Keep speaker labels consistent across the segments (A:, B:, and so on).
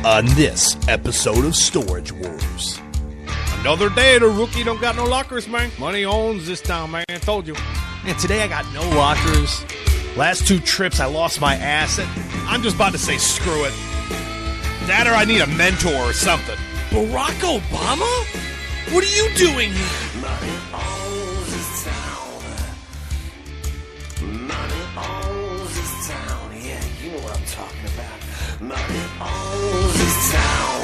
A: On this episode of Storage Wars.
B: Another day, the rookie don't got no lockers, man. Money owns this town, man. I told you.
A: And today I got no lockers. Last two trips I lost my ass. I'm just about to say screw it. That or I need a mentor or something. Barack Obama? What are you doing here?
C: Money owns this town. Money owns this town. Yeah, you know what I'm talking about. Money owns this town.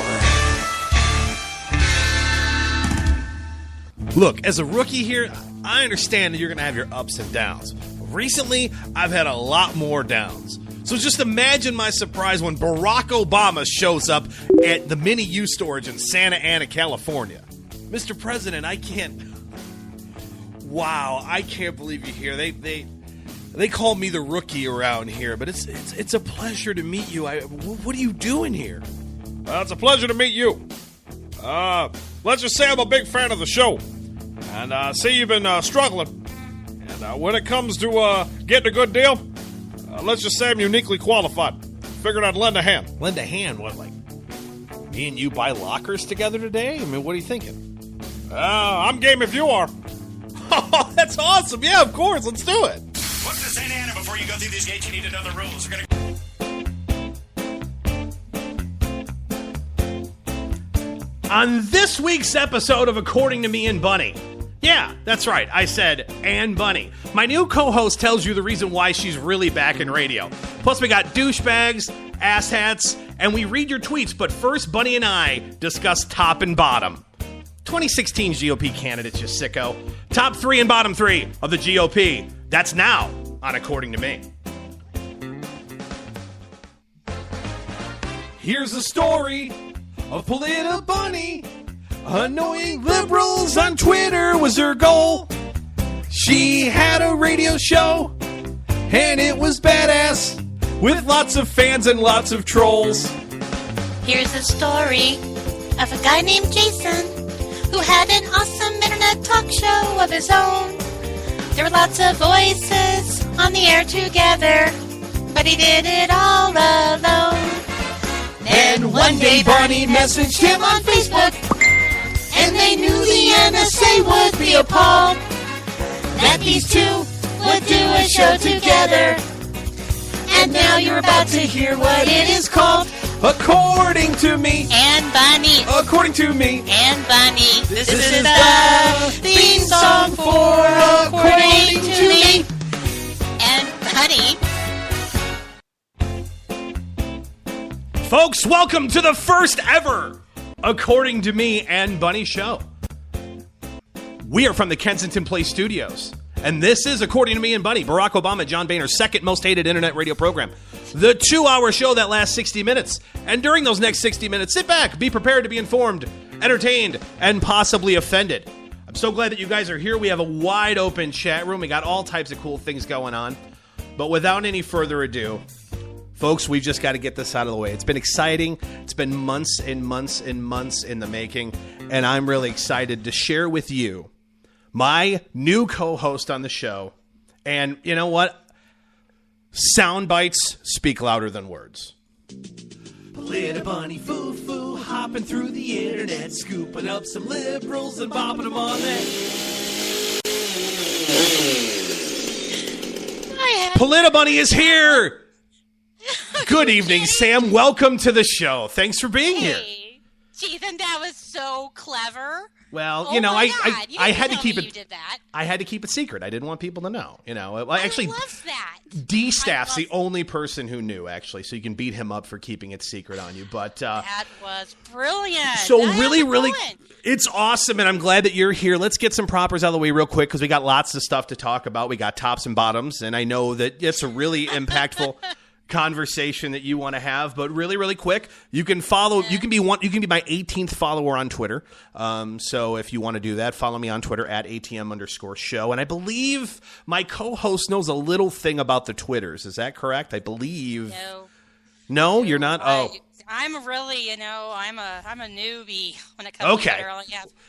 A: Look, as a rookie here, I understand that you're going to have your ups and downs. Recently, I've had a lot more downs. So just imagine my surprise when Barack Obama shows up at the Mini U Storage in Santa Ana, California. Mr. President, I can't believe you're here. They call me the rookie around here, but it's a pleasure to meet you. What are you doing here?
B: It's a pleasure to meet you. Let's just say I'm a big fan of the show. And see you've been struggling. And when it comes to getting a good deal, let's just say I'm uniquely qualified. Figured I'd lend a hand.
A: Lend a hand? What, like me and you buy lockers together today? I mean, what are you thinking?
B: I'm game if you are.
A: Oh, that's awesome. Yeah, of course. Let's do it.
D: What's to Santa Ana before you go through these gates? You need to know the rules. We're gonna...
A: On this week's episode of According to Me and Bunny. Yeah, that's right. I said, and Bunny. My new co-host tells you the reason why she's really back in radio. Plus, we got douchebags, asshats, and we read your tweets. But first, Bunny and I discuss top and bottom. 2016 GOP candidates, you sicko. Top 3 and bottom 3 of the GOP. That's now on According to Me. Here's the story of Polita Bunny. Annoying liberals on Twitter was her goal. She had a radio show, and it was badass, with lots of fans and lots of trolls.
E: Here's a story of a guy named Jason who had an awesome internet talk show of his own. There were lots of voices on the air together, but he did it all alone. And one day Barney messaged him on Facebook, and they knew the NSA would be appalled that these two would do a show together. And now you're about to hear what it is called.
A: According to Me
E: And Bunny.
A: According to Me
E: And Bunny. This is
A: is
E: the theme song for According to Me and Bunny.
A: Folks, welcome to the first ever According to Me and Bunny show. We are from the Kensington Place Studios, and this is According to Me and Bunny, Barack Obama, John Boehner's second most hated internet radio program. The 2-hour show that lasts 60 minutes. And during those next 60 minutes, sit back, be prepared to be informed, entertained, and possibly offended. I'm so glad that you guys are here. We have a wide open chat room. We got all types of cool things going on. But without any further ado, folks, we've just got to get this out of the way. It's been exciting. It's been months and months and months in the making, and I'm really excited to share with you my new co-host on the show. And you know what? Sound bites speak louder than words. Little bunny foo-foo, hopping through the internet, scooping up some liberals and bopping them on that. Polita Bunny is here! Good evening, Sam. Welcome to the show. Thanks for being here.
E: Ethan, that was so clever.
A: Well,
E: Oh
A: you know,
E: my
A: I
E: God. You
A: I
E: didn't
A: had to
E: tell
A: keep
E: me
A: it.
E: you did that.
A: I had to keep it secret. I didn't want people to know. You know, actually,
E: I love that.
A: D Staff's the
E: I love-
A: only person who knew, actually, so you can beat him up for keeping it secret on you. But
E: That was brilliant.
A: so
E: I
A: really,
E: have
A: really,
E: fun.
A: it's awesome, and I'm glad that you're here. Let's get some propers out of the way real quick because we got lots of stuff to talk about. We got tops and bottoms, and I know that it's a really impactful conversation that you want to have, but really, really quick, you can follow. You can be my 18th follower on Twitter. So if you want to do that, follow me on Twitter at ATM_show. And I believe my co-host knows a little thing about the Twitters. Is that correct? I believe. No, you're not. Oh,
E: I'm really, I'm a newbie when it comes to
A: Okay.
E: Twitter.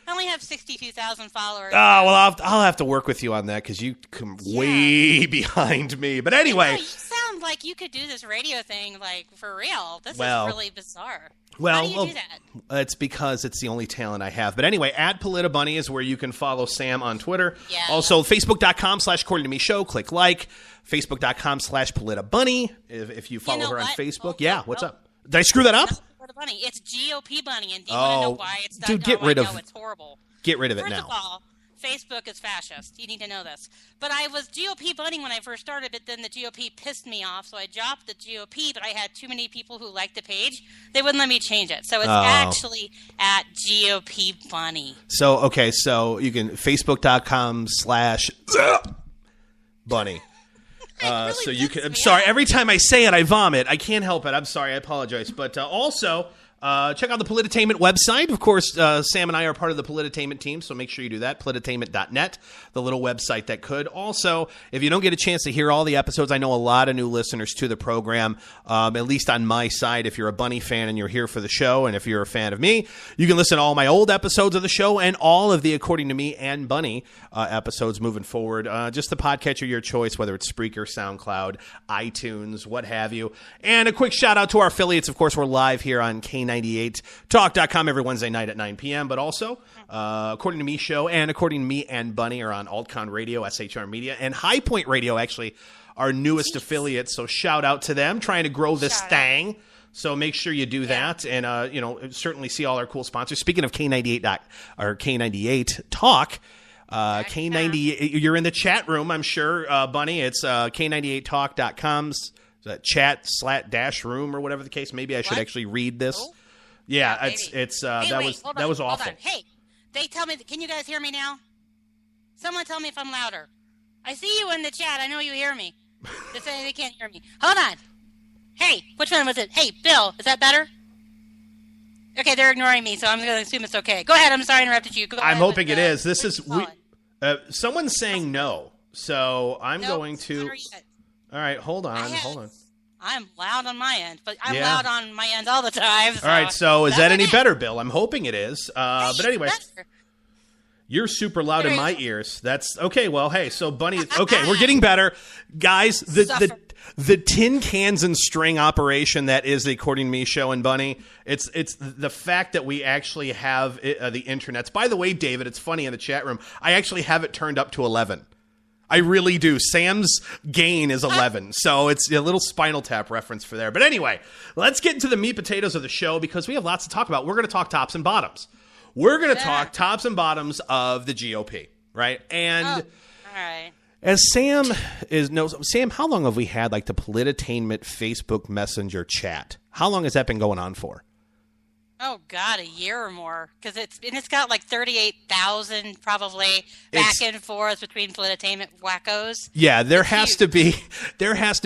E: I only have 62,000 followers.
A: Oh, well, I'll have to work with you on that because you come way behind me. But
E: No,
A: anyway,
E: you sound sounds like you could do this radio thing, like, for real. This
A: Well,
E: is really bizarre.
A: Well,
E: How do you do that?
A: It's because it's the only talent I have. But anyway, @PolitaBunny is where you can follow Sam on Twitter.
E: Yeah.
A: Also, Facebook.com/According to Me Show. Click like. Facebook.com/PolitaBunny if you follow
E: know
A: her on
E: what?
A: Facebook.
E: Oh,
A: Yeah,
E: oh,
A: what's
E: oh.
A: up? Did I screw that up?
E: That's Florida Bunny. It's GOP Bunny, and do you want to know why it's not?
A: Dude, get rid
E: I
A: of-
E: know it's horrible.
A: Get rid of it
E: First
A: now.
E: of all, Facebook is fascist. You need to know this. But I was GOP Bunny when I first started, but then the GOP pissed me off, so I dropped the GOP, but I had too many people who liked the page. They wouldn't let me change it. So it's actually @GOP Bunny.
A: So you can Facebook.com/Bunny.
E: Really
A: So you can.
E: pisses
A: I'm
E: me
A: sorry.
E: off.
A: Every time I say it, I vomit. I can't help it. I'm sorry. I apologize. But also, check out the Polititainment website. Of course, Sam and I are part of the Polititainment team, so make sure you do that. Polititainment.net, the little website that could. Also, if you don't get a chance to hear all the episodes, I know a lot of new listeners to the program. At least on my side, if you're a Bunny fan and you're here for the show, and if you're a fan of me, you can listen to all my old episodes of the show and all of the According to Me and Bunny episodes moving forward. Just the podcatcher of your choice, whether it's Spreaker, SoundCloud, iTunes, what have you. And a quick shout out to our affiliates. Of course, we're live here on K98Talk.com every Wednesday night at 9 p.m. But also, According to Me Show and According to Me and Bunny are on Altcon Radio, SHR Media, and High Point Radio, actually, our newest affiliate. So shout out to them, trying to grow this thing. So make sure you do that, and certainly see all our cool sponsors. Speaking of K98 Talk, K98, you're in the chat room, I'm sure, Bunny. It's K98Talk.com's chat/room or whatever the case. Maybe I should actually read this.
E: Oh.
A: Yeah,
E: Maybe.
A: it's
E: Hey,
A: that
E: wait,
A: was
E: hold
A: that
E: on,
A: was
E: hold
A: awful.
E: on. Hey, they tell me. Can you guys hear me now? Someone tell me if I'm louder. I see you in the chat. I know you hear me. They're saying they can't hear me. Hold on. Hey, which one was it? Hey, Bill, is that better? Okay, they're ignoring me, so I'm going to assume it's okay. Go ahead. I'm sorry I interrupted you. Go
A: I'm
E: ahead
A: hoping
E: with,
A: it is. This
E: what
A: is
E: you call it.
A: someone's saying no, so I'm
E: Nope,
A: going to.
E: sooner yet.
A: All right, hold on.
E: have- I'm loud on my end, but I'm
A: Yeah.
E: loud on my end all the time.
A: All right, so is that
E: that's
A: any
E: okay.
A: better, Bill? I'm hoping it is.
E: Hey,
A: But anyway,
E: better.
A: you're super loud in
E: There
A: my
E: you go.
A: ears. That's okay. Well, hey, so Bunny. Okay, we're getting better, guys.
E: Suffer.
A: The tin cans and string operation that is the According to Me Show and Bunny. It's the fact that we actually have the internets. By the way, David, it's funny in the chat room. I actually have it turned up to 11. I really do. Sam's gain is 11, so it's a little Spinal Tap reference for there. But anyway, let's get into the meat potatoes of the show because we have lots to talk about. We're going to talk tops and bottoms. We're going to talk tops and bottoms of the GOP, right? And
E: All right.
A: as Sam knows, Sam, how long have we had like the Polititainment Facebook Messenger chat? How long has that been going on for?
E: Oh God, a year or more, because it's got like 38,000 probably back and forth between Polititainment wackos.
A: Yeah, there
E: It's
A: has
E: huge.
A: to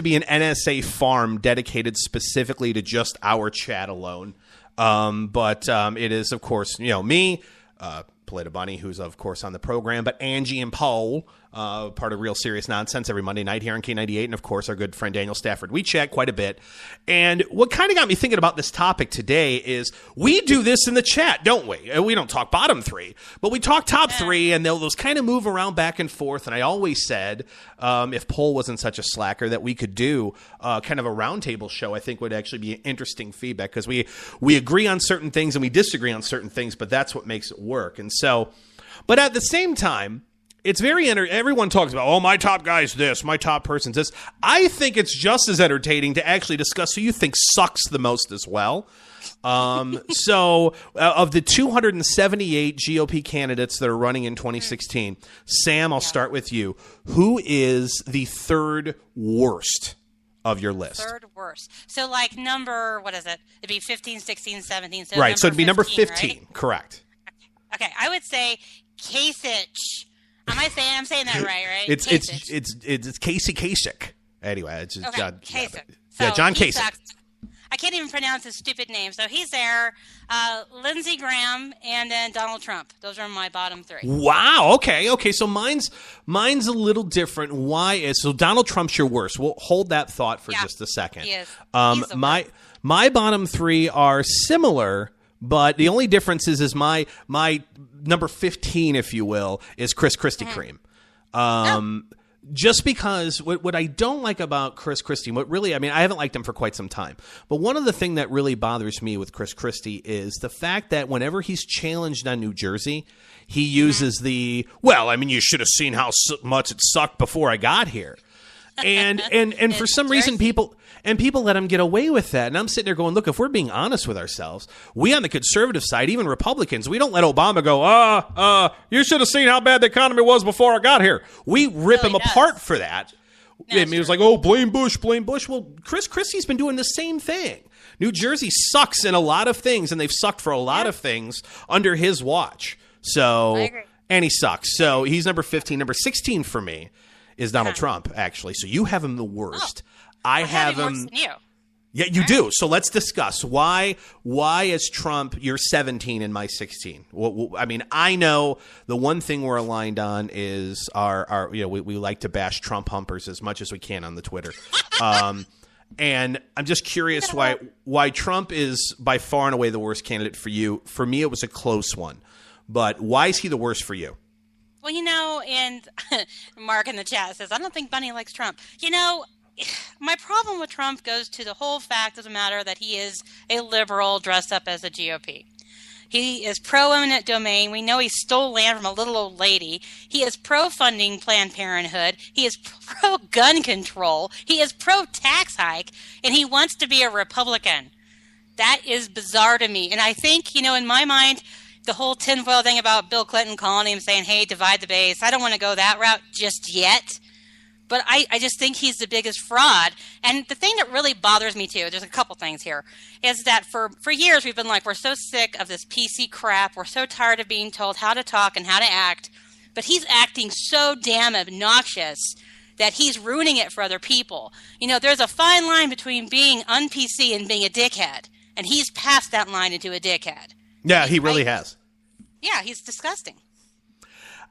A: be an NSA farm dedicated specifically to just our chat alone. But it is, of course, me, PolitaBunny, who's of course on the program, but Angie and Paul, part of Real Serious Nonsense every Monday night here on K98, and of course our good friend Daniel Stafford. We chat quite a bit. And what kind of got me thinking about this topic today is we do this in the chat, don't we? We don't talk bottom three, but we talk top three, and those kind of move around back and forth. And I always said, if Paul wasn't such a slacker, that we could do kind of a roundtable show. I think would actually be interesting feedback because we agree on certain things and we disagree on certain things, but that's what makes it work. And so, but at the same time, it's very everyone talks about, oh, my top guy's this, my top person's this. I think it's just as entertaining to actually discuss who you think sucks the most as well. So of the 278 GOP candidates that are running in 2016, Sam, I'll start with you. Who is the third worst of your list?
E: Third worst. So like number, what is it? It'd be 15, 16, 17. So
A: Right, so it'd be number
E: 15,
A: 15, correct.
E: Right? Okay, I would say Kasich. I'm saying that right?
A: It's
E: Kasich.
A: Casey Kasich. Anyway, it's just
E: Okay,
A: John.
E: Kasich.
A: Yeah,
E: So
A: John
E: he
A: Kasich.
E: sucks. I can't even pronounce his stupid name. So he's there. Lindsey Graham and then Donald Trump. Those are my bottom three.
A: Wow. Okay. So mine's a little different. Why is so? Donald Trump's your worst. We'll hold that thought for just a second.
E: He is. He's the
A: My bottom three are similar, but the only difference is my number 15, if you will, is Chris Christie Cream. Just because what I don't like about Chris Christie, I haven't liked him for quite some time. But one of the things that really bothers me with Chris Christie is the fact that whenever he's challenged on New Jersey, he uses you should have seen how much it sucked before I got here. And for some reason people let him get away with that. And I'm sitting there going, look, if we're being honest with ourselves, we on the conservative side, even Republicans, we don't let Obama go, you should have seen how bad the economy was before I got here. We rip him apart for that. I mean, it was like, blame Bush. Well, Chris Christie's been doing the same thing. New Jersey sucks in a lot of things, and they've sucked for a lot of things under his watch. So,
E: I agree.
A: And he sucks. So he's number 15. Number 16 for me is Donald Trump, actually. So you have him the worst. I have him
E: worse than you.
A: Yeah, you do. So let's discuss why is Trump your 17 and my 16? Well, I mean, I know the one thing we're aligned on is our we like to bash Trump humpers as much as we can on the Twitter. And I'm just curious why Trump is by far and away the worst candidate for you. For me, it was a close one. But why is he the worst for you?
E: Well, and Mark in the chat says, I don't think Bunny likes Trump. My problem with Trump goes to the whole fact of the matter that he is a liberal dressed up as a GOP. He is pro-eminent domain. We know he stole land from a little old lady. He is pro-funding Planned Parenthood. He is pro-gun control. He is pro-tax hike. And he wants to be a Republican. That is bizarre to me. And I think, in my mind, the whole tinfoil thing about Bill Clinton calling him saying, hey, divide the base. I don't want to go that route just yet. But I just think he's the biggest fraud. And the thing that really bothers me, too, there's a couple things here, is that for years we've been like, we're so sick of this PC crap. We're so tired of being told how to talk and how to act. But he's acting so damn obnoxious that he's ruining it for other people. There's a fine line between being un-PC and being a dickhead. And he's passed that line into a dickhead.
A: Yeah, he really has.
E: Yeah, he's disgusting.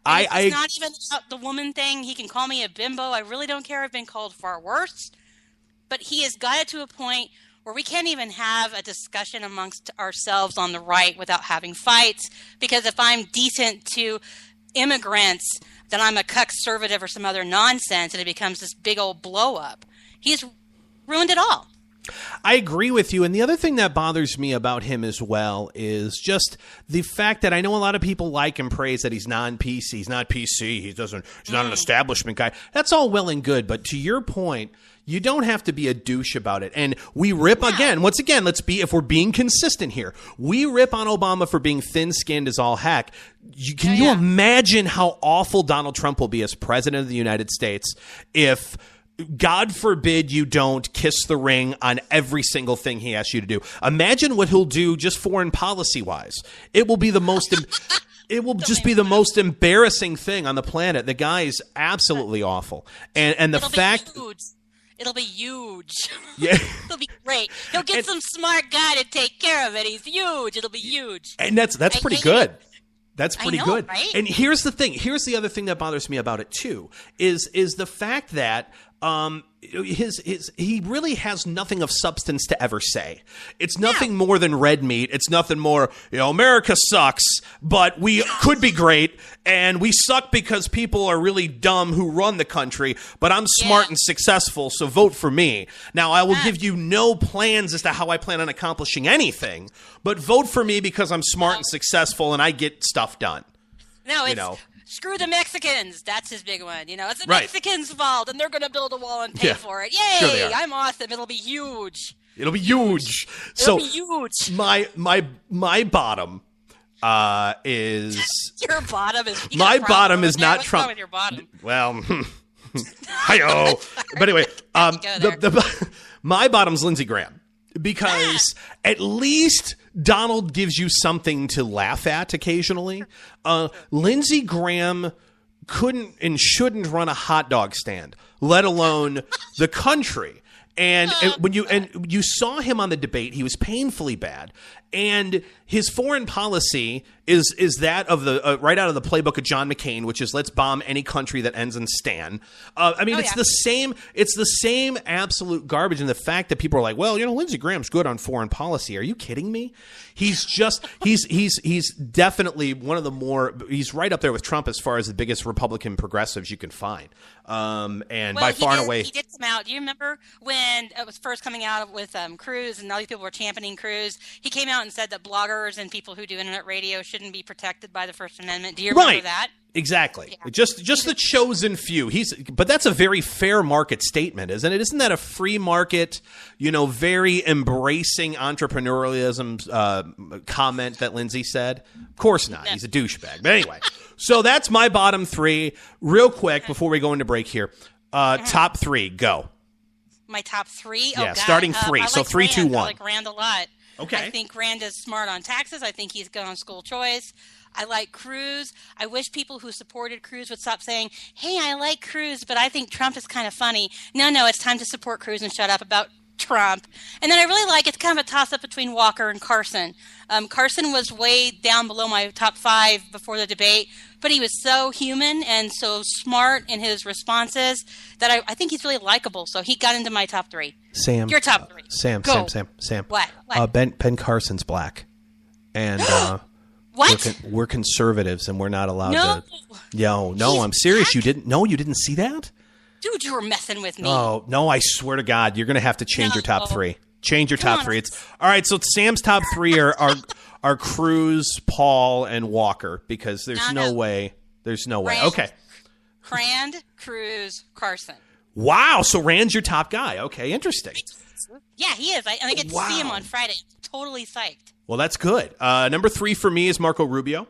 A: It's
E: not even about the woman thing. He can call me a bimbo. I really don't care. I've been called far worse. But he has got it to a point where we can't even have a discussion amongst ourselves on the right without having fights. Because if I'm decent to immigrants, then I'm a conservative or some other nonsense, and it becomes this big old blow up. He's ruined it all.
A: I agree with you. And the other thing that bothers me about him as well is just the fact that I know a lot of people like and praise that he's non-PC. He's not PC. He's not an establishment guy. That's all well and good. But to your point, you don't have to be a douche about it. And we rip once again, if we're being consistent here, we rip on Obama for being thin-skinned as all heck. Can you imagine how awful Donald Trump will be as president of the United States if, God forbid, you don't kiss the ring on every single thing he asks you to do? Imagine what he'll do just foreign policy wise. It will be the most. It will just be the most embarrassing thing on the planet. The guy is absolutely awful, and
E: It'll be huge.
A: Yeah,
E: it'll be great. He'll get some smart guy to take care of it. He's huge. It'll be huge.
A: And that's pretty good. That's pretty good.
E: Right?
A: And here's the thing. Here's the other thing that bothers me about it too. Is the fact that he really has nothing of substance to ever say. It's nothing more than red meat. It's nothing more, America sucks, but we could be great, and we suck because people are really dumb who run the country, but I'm smart and successful, so vote for me. Now, I will give you no plans as to how I plan on accomplishing anything, but vote for me because I'm smart and successful and I get stuff done.
E: No, it's screw the Mexicans. That's his big one. It's the Mexicans' fault, and they're going to build a wall and pay for it. Yay! Sure I'm awesome. It'll be huge.
A: It'll be huge.
E: It'll be huge.
A: My bottom is
E: your bottom is
A: my bottom is not
E: What's
A: Trump.
E: Wrong with your bottom?
A: Well, hi-oh. But anyway, my bottom's Lindsey Graham. Because at least Donald gives you something to laugh at occasionally. Lindsey Graham couldn't and shouldn't run a hot dog stand, let alone the country. And when you saw him on the debate, he was painfully bad. And his foreign policy is that of the right out of the playbook of John McCain, which is let's bomb any country that ends in Stan. It's the same. It's the same absolute garbage. And the fact that people are like, well, Lindsey Graham's good on foreign policy. Are you kidding me? He's just he's definitely one of the more. He's right up there with Trump as far as the biggest Republican progressives you can find. By far and away,
E: he did come out. Do you remember when it was first coming out with Cruz and all these people were championing Cruz? He came out and said that bloggers and people who do internet radio shouldn't be protected by the First Amendment. Do you remember that?
A: Exactly.
E: Yeah.
A: Just the chosen few. But that's a very fair market statement, isn't it? Isn't that a free market, very embracing entrepreneurialism comment that Lindsay said? Of course not. He's a douchebag. But anyway, so that's my bottom three. Real quick before we go into break here. Top three, go.
E: My top three?
A: Yeah, starting three. So 3, 2, 1.
E: I like Rand a lot.
A: Okay.
E: I think Rand is smart on taxes. I think he's good on school choice. I like Cruz. I wish people who supported Cruz would stop saying, hey, I like Cruz, but I think Trump is kind of funny. No, it's time to support Cruz and shut up about Trump. And then I really like, it's kind of a toss-up between Walker and Carson. Carson was way down below my top 5 before the debate, but he was so human and so smart in his responses that I think he's really likable. So he got into my top 3.
A: Sam.
E: Your top 3.
A: Sam.
E: What?
A: Ben Carson's black. And
E: what?
A: We're conservatives and we're not allowed
E: to.
A: No, I'm serious.
E: Black?
A: You didn't see that?
E: Dude, you were messing with me.
A: Oh, no, I swear to God, you're going to have to change your top 3. Change your top 3. It's all right. So Sam's top 3 are Cruz, Paul, and Walker because there's no way. There's no way. Okay.
E: Rand, Cruz, Carson.
A: Wow. So Rand's your top guy. Okay. Interesting.
E: Yeah, he is. I get to see him on Friday. I'm totally psyched.
A: Well, that's good. Number 3 for me is Marco Rubio.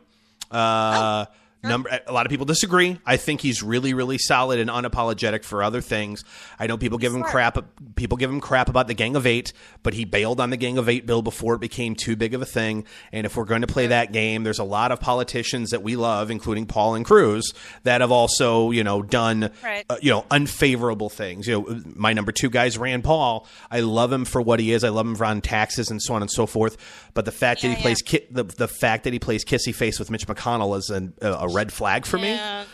A: Sure. A lot of people disagree. I think he's really, really solid and unapologetic for other things. I know people give him crap. People give him crap about the Gang of 8, but he bailed on the Gang of 8 bill before it became too big of a thing. And if we're going to play that game, there's a lot of politicians that we love, including Paul and Cruz, that have also, done, unfavorable things. My number 2 guy is Rand Paul. I love him for what he is. I love him on taxes and so on and so forth. But the fact that he plays the fact that he plays kissy face with Mitch McConnell is a red flag for me. I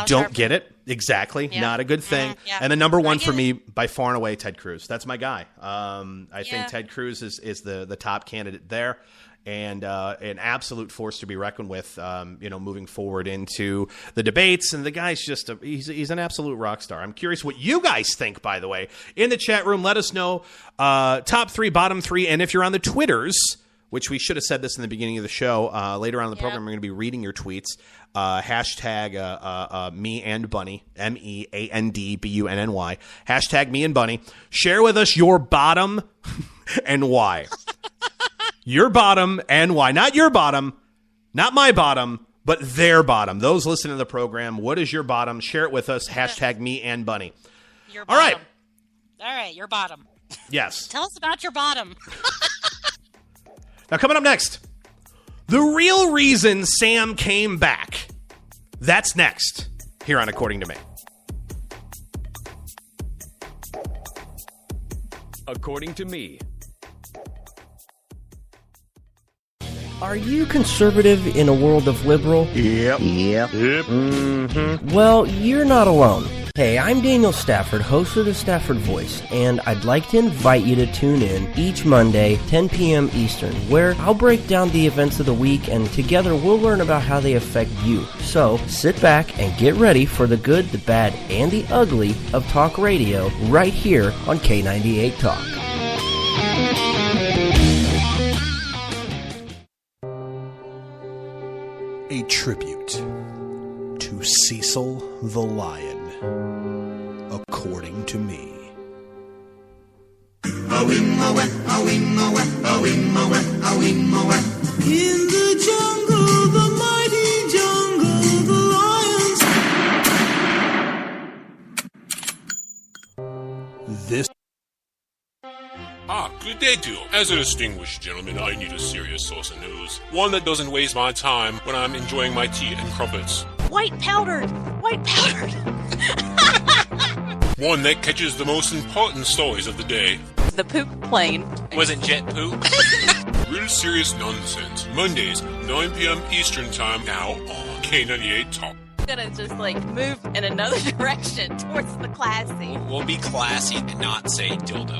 A: don't get it. Exactly. Yeah. Not a good thing. Yeah. And the number 1 for me, by far and away, Ted Cruz. That's my guy. I think Ted Cruz is the top candidate there. And an absolute force to be reckoned with, moving forward into the debates. And the guy's just he's an absolute rock star. I'm curious what you guys think, by the way. In the chat room, let us know top 3, bottom 3. And if you're on the Twitters, which we should have said this in the beginning of the show, later on in the program, we're going to be reading your tweets. Hashtag me and Bunny, MEANDBUNNY. Hashtag me and Bunny. Share with us your bottom and why. Your bottom and why. Not your bottom, not my bottom, but their bottom. Those listening to the program, what is your bottom? Share it with us. Hashtag me and Bunny.
E: Your bottom. All right, your bottom.
A: Yes.
E: Tell us about your bottom.
A: Now, coming up next, the real reason Sam came back. That's next here on According to Me.
F: According to Me.
G: Are you conservative in a world of liberal?
H: Yep.
G: Mm-hmm. Well, you're not alone. Hey, I'm Daniel Stafford, host of the Stafford Voice, and I'd like to invite you to tune in each Monday, 10 p.m. Eastern, where I'll break down the events of the week, and together we'll learn about how they affect you. So, sit back and get ready for the good, the bad, and the ugly of talk radio right here on K98 Talk.
A: A tribute to Cecil the Lion. According to Me.
C: In the jungle, the mighty jungle, the lions.
A: This.
I: Good day to you. As a distinguished gentleman, I need a serious source of news. One that doesn't waste my time when I'm enjoying my tea and crumpets.
E: White powdered! White powdered!
I: One that catches the most important stories of the day.
J: The poop plane.
K: Wasn't jet poop?
I: Real serious nonsense. Mondays, 9 p.m. Eastern Time, now on K98 Talk.
H: Gonna just move in another direction towards the classy.
D: We'll be classy and not say dildo.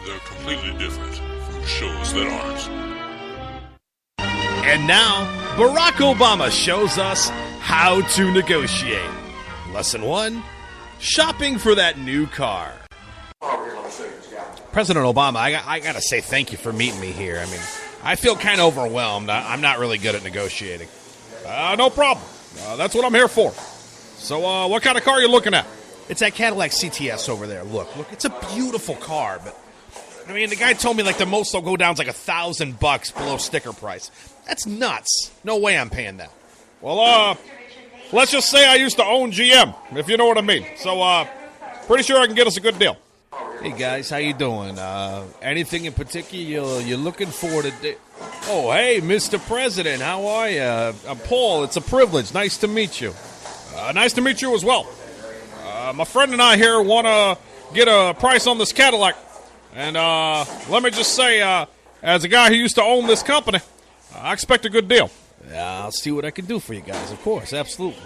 I: They're completely different from shows that aren't.
A: And now, Barack Obama shows us how to negotiate. Lesson 1, shopping for that new car. President Obama, I got to say thank you for meeting me here. I mean, I feel kind of overwhelmed. I'm not really good at negotiating.
B: No problem. That's what I'm here for. So, what kind of car are you looking at?
A: It's that Cadillac CTS over there. Look, it's a beautiful car, but I mean, the guy told me the most they'll go down is $1,000 below sticker price. That's nuts. No way I'm paying that.
B: Well, let's just say I used to own GM, if you know what I mean. So, pretty sure I can get us a good deal.
J: Hey guys, how you doing? Anything in particular you're looking for today?
B: Oh, hey, Mr. President, how are you? I'm Paul. It's a privilege. Nice to meet you. Nice to meet you as well. My friend and I here want to get a price on this Cadillac. And let me just say, as a guy who used to own this company, I expect a good deal.
J: I'll see what I can do for you guys, of course, absolutely.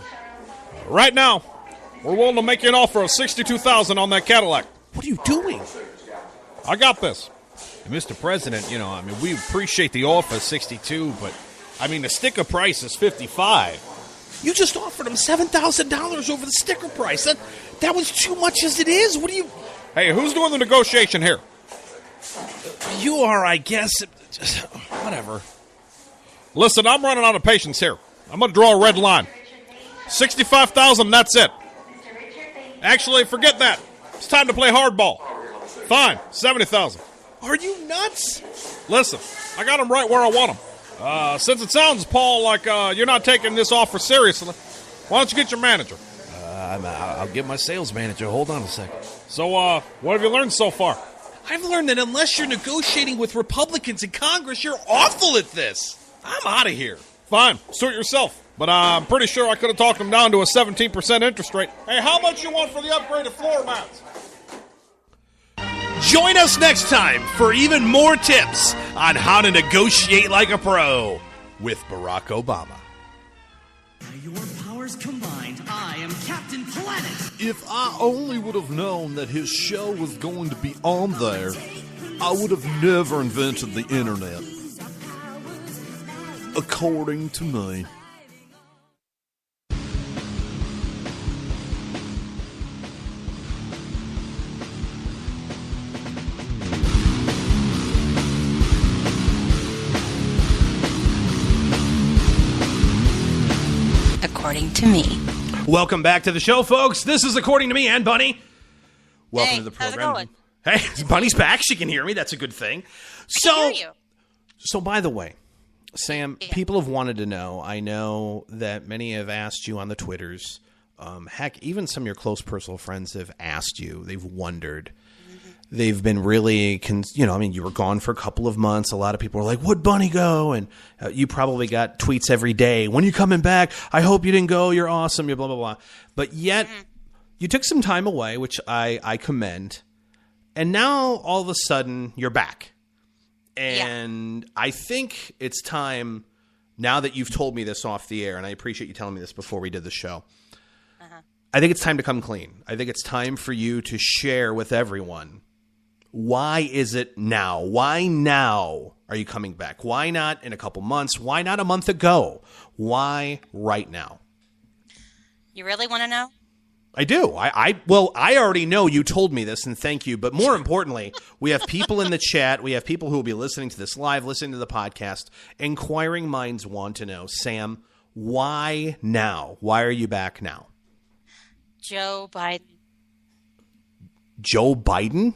B: Right now, we're willing to make you an offer of $62,000 on that Cadillac.
A: What are you doing?
B: I got this.
J: Mr. President, we appreciate the offer, 62, but, the sticker price is 55.
A: You just offered him $7,000 over the sticker price. That was too much as it is. What do you...
B: Hey, who's doing the negotiation here?
A: You are, I guess. Whatever.
B: Listen, I'm running out of patience here. I'm going to draw a red line. $65,000, that's it. Actually, forget that. It's time to play hardball. Fine, $70,000.
A: Are you nuts?
B: Listen, I got him right where I want him. Since it sounds, Paul, like you're not taking this offer seriously, why don't you get your manager?
J: I'll get my sales manager. Hold on a second.
B: So, what have you learned so far?
A: I've learned that unless you're negotiating with Republicans in Congress, you're awful at this. I'm out of here.
B: Fine, suit yourself. But I'm pretty sure I could have talked him down to a 17% interest rate. Hey, how much you want for the upgraded floor mats?
A: Join us next time for even more tips on how to negotiate like a pro with Barack Obama.
K: By your powers combined, I am Captain Planet.
L: If I only would have known that his show was going to be on there, I would have never invented the internet. According to me.
E: According to me.
A: Welcome back to the show, folks. This is According to Me and Bunny. Welcome to the program.
E: How's it
A: Hey, Bunny's back. She can hear me. That's a good thing. So by the way, Sam, people have wanted to know. I know that many have asked you on the Twitters. Heck, even some of your close personal friends have asked you. They've wondered. They've been really, you were gone for a couple of months. A lot of people were like, where'd Bunny go? And you probably got tweets every day. When are you coming back? I hope you didn't go. You're awesome. You're blah, blah, blah. But yet, you took some time away, which I commend. And now, all of a sudden, you're back. And I think it's time, now that you've told me this off the air, and I appreciate you telling me this before we did the show, I think it's time to come clean. I think it's time for you to share with everyone. Why is it now? Why now are you coming back? Why not in a couple months? Why not a month ago? Why right now?
E: You really want to know?
A: I do. I already know you told me this, and thank you. But more importantly, we have people in the chat. We have people who will be listening to this live, listening to the podcast. Inquiring minds want to know, Sam, why now? Why are you back now?
E: Joe Biden.
A: Joe Biden?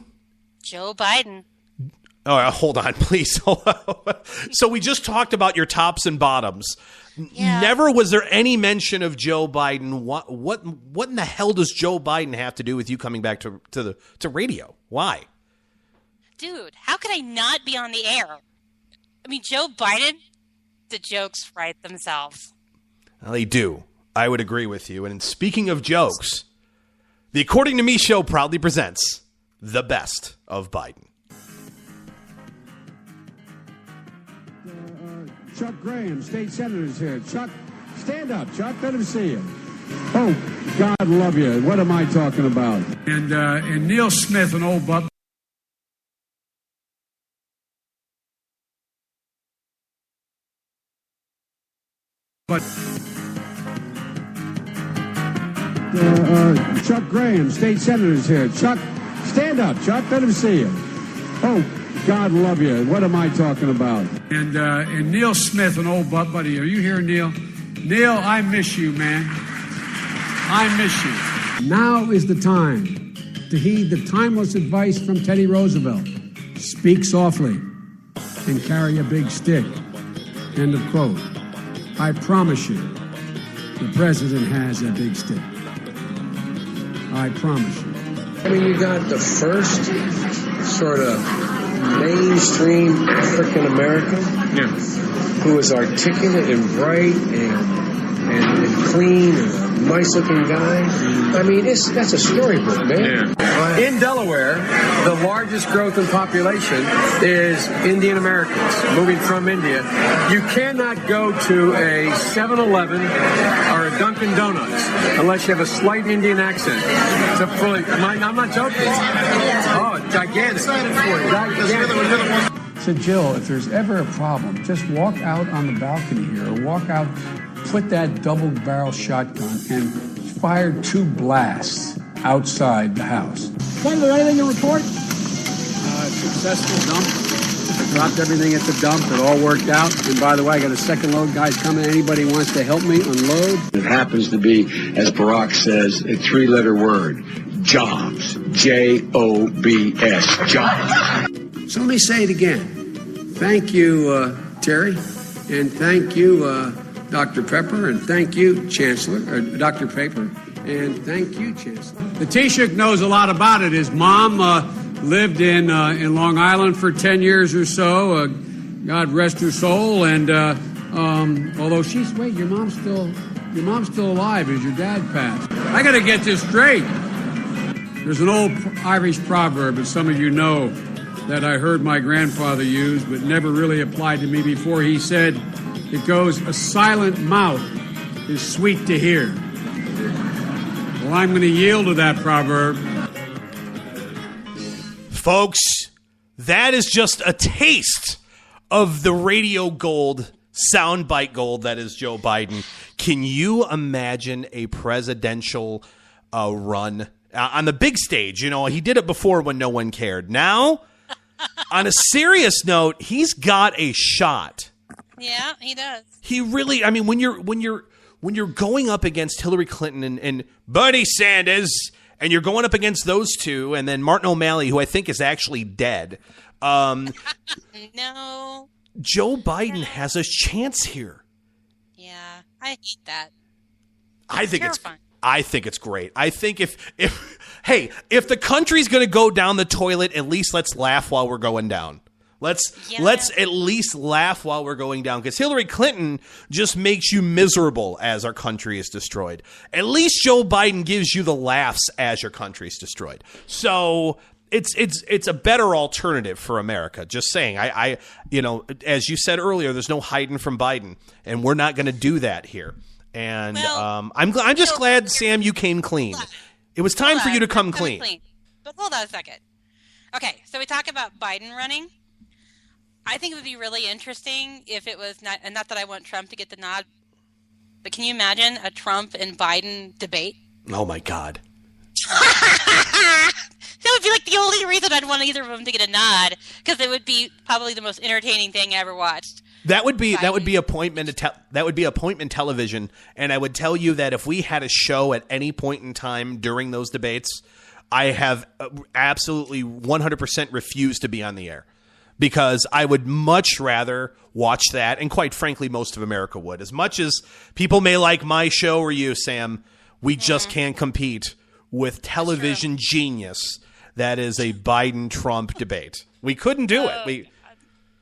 E: Joe Biden.
A: Oh, hold on, please. So we just talked about your tops and bottoms. Yeah. Never was there any mention of Joe Biden. What in the hell does Joe Biden have to do with you coming back to radio? Why?
E: Dude, how could I not be on the air? I mean, Joe Biden, the jokes write themselves.
A: Well, they do. I would agree with you. And speaking of jokes, the According to Me show proudly presents the best of Biden.
M: Chuck Graham, state senator's here. Chuck, stand up, Chuck. Let him see you. Oh, God love you. What am I talking about? And Neil Smith, an old butt. But Chuck Graham, state senator's here. Chuck, stand up, Chuck. Let him see you. Oh, God love you. What am I talking about? And Neil Smith, an old butt buddy. Are you here, Neil? Neil, I miss you, man. I miss you. Now is the time to heed the timeless advice from Teddy Roosevelt. Speak softly and carry a big stick. End of quote. I promise you, the president has a big stick. I promise you.
N: I mean, you got the first sort of mainstream African American who is articulate and bright and clean and a nice looking guy. I mean, that's a storybook, man. In Delaware, the largest growth in population is Indian Americans moving from India. You cannot go to a 7-Eleven or a Dunkin' Donuts unless you have a slight Indian accent. I'm not joking. Oh, gigantic.
M: So, Jill, if there's ever a problem, just walk out on the balcony here or walk out, put that double-barrel shotgun and fire 2 blasts outside the house.
O: Senator, anything to report?
M: Successful dump. I dropped everything at the dump. It all worked out. And by the way, I got a second load. Guys coming. Anybody wants to help me unload?
N: It happens to be, as Barack says, a 3-letter word. Jobs. Jobs. Jobs.
M: So let me say it again. Thank you, Terry. And thank you, Dr. Pepper. And thank you, Chancellor, or Dr. Paper. And thank you, Chancellor. The Taoiseach knows a lot about it. His mom lived in Long Island for 10 years or so. God rest her soul. And although your mom's still alive as your dad passed. I got to get this straight. There's an old Irish proverb that some of you know that I heard my grandfather use, but never really applied to me before. He said, it goes, a silent mouth is sweet to hear. Well, I'm going to yield to that proverb.
A: Folks, that is just a taste of the radio gold, soundbite gold that is Joe Biden. Can you imagine a presidential run on the big stage? You know, he did it before when no one cared. Now, on a serious note, he's got a shot.
E: Yeah, he does.
A: He really, I mean, when you're going up against Hillary Clinton and Bernie Sanders, and you're going up against those two, and then Martin O'Malley, who I think is actually dead.
E: No.
A: Joe Biden has a chance here.
E: Yeah, I hate that.
A: I think it's great. I think if the country's going to go down the toilet, at least let's laugh while we're going down. Let's at least laugh while we're going down, because Hillary Clinton just makes you miserable as our country is destroyed. At least Joe Biden gives you the laughs as your country is destroyed. So it's a better alternative for America. Just saying. I as you said earlier, there's no hiding from Biden, and we're not going to do that here. And I'm just glad, Sam, you came clean. It was time for you to come clean.
E: But hold on a second. Okay, so we talk about Biden running. I think it would be really interesting if it was not that I want Trump to get the nod, but can you imagine a Trump and Biden debate?
A: Oh my God.
E: That would be like the only reason I'd want either of them to get a nod, because it would be probably the most entertaining thing I ever watched.
A: That would be appointment television, and I would tell you that if we had a show at any point in time during those debates, I have absolutely 100% refused to be on the air, because I would much rather watch that, and quite frankly, most of America would. As much as people may like my show or you, Sam, we just can't compete with television genius that is a Biden-Trump debate. We couldn't do it.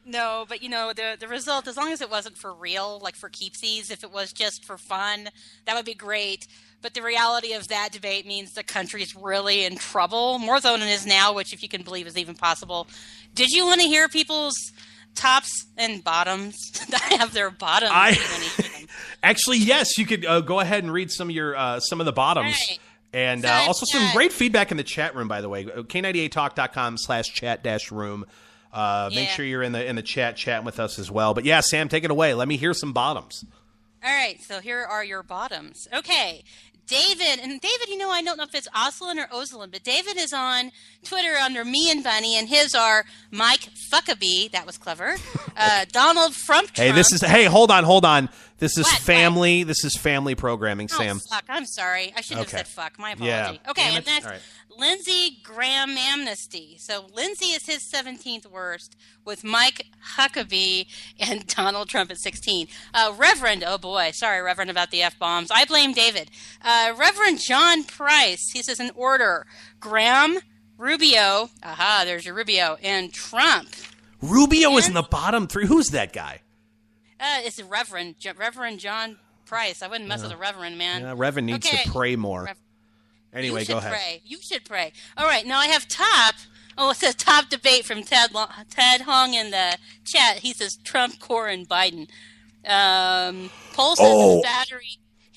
E: No, but the result, as long as it wasn't for real, like for keepsies, if it was just for fun, that would be great. But the reality of that debate means the country's really in trouble, more so than it is now, which, if you can believe, is even possible. Did you want to hear people's tops and bottoms. I have their bottoms.
A: Actually, yes, you could go ahead and read some of your some of the bottoms.
E: Right.
A: And also some great feedback in the chat room, by the way. K98talk.com/chat-room. Make sure you're in the chat chatting with us as well. But yeah, Sam, take it away. Let me hear some bottoms.
E: All right, so here are your bottoms. Okay, David, I don't know if it's Oslin or Oslin, but David is on Twitter under me and Bunny, and his are Mike Fuckabee. That was clever. Donald Trump.
A: Hey, hold on. This is family. This is family programming, Sam.
E: Fuck. I'm sorry. I shouldn't have said fuck. My apology.
A: Yeah.
E: Okay, and next, Lindsey Graham Amnesty. So Lindsey is his 17th worst, with Mike Huckabee and Donald Trump at 16. Reverend, oh boy, sorry, Reverend, about the F-bombs. I blame David. Reverend John Price, he says in order, Graham, Rubio, there's your Rubio, and Trump.
A: Rubio is in the bottom 3. Who's that guy?
E: It's Reverend John Price. I wouldn't mess with a Reverend, man.
A: Yeah, Reverend needs to pray more. Anyway, go ahead.
E: You should pray. All right, now I have top. Oh, it says top debate from Ted Hong in the chat. He says Trump, Corin, Biden. Poll says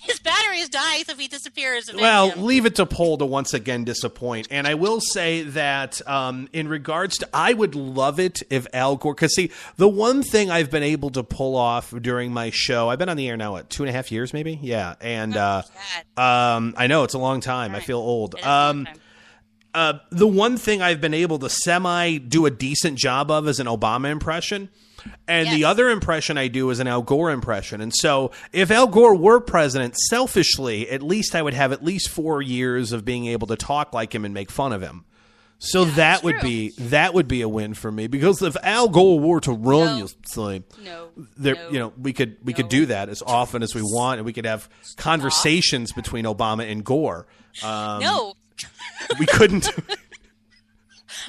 E: his battery is dying, so if he disappears.
A: Well, leave it to Poll to once again disappoint. And I will say that in regards to, I would love it if Al Gore, because see, the one thing I've been able to pull off during my show, I've been on the air now, 2.5 years maybe? Yeah. And I know, it's a long time. I feel old. The one thing I've been able to do a decent job of is an Obama impression. And the other impression I do is an Al Gore impression. And so if Al Gore were president, selfishly, at least I would have at least 4 years of being able to talk like him and make fun of him. So that would be a win for me, because if Al Gore were to run, we could do that as often as we want, and we could have conversations between Obama and Gore. We couldn't.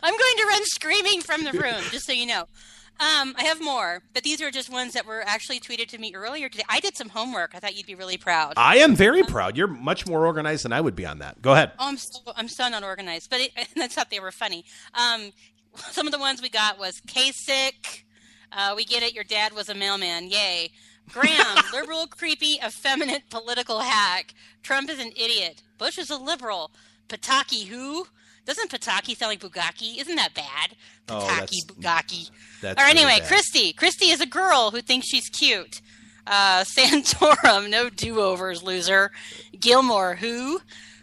E: I'm going to run screaming from the room, just so you know. I have more, but these are just ones that were actually tweeted to me earlier today. I did some homework. I thought you'd be really proud.
A: I am very proud. You're much more organized than I would be on that. Go ahead.
E: Oh, I'm so not organized, but I thought they were funny. Some of the ones we got was Kasich. We get it. Your dad was a mailman. Yay. Graham, liberal, creepy, effeminate, political hack. Trump is an idiot. Bush is a liberal. Pataki who? Doesn't Pataki sound like Bugaki? Isn't that bad? Pataki, Bugaki. All right, anyway, Christy. Christy is a girl who thinks she's cute. Santorum, no do-overs, loser. Gilmore, who?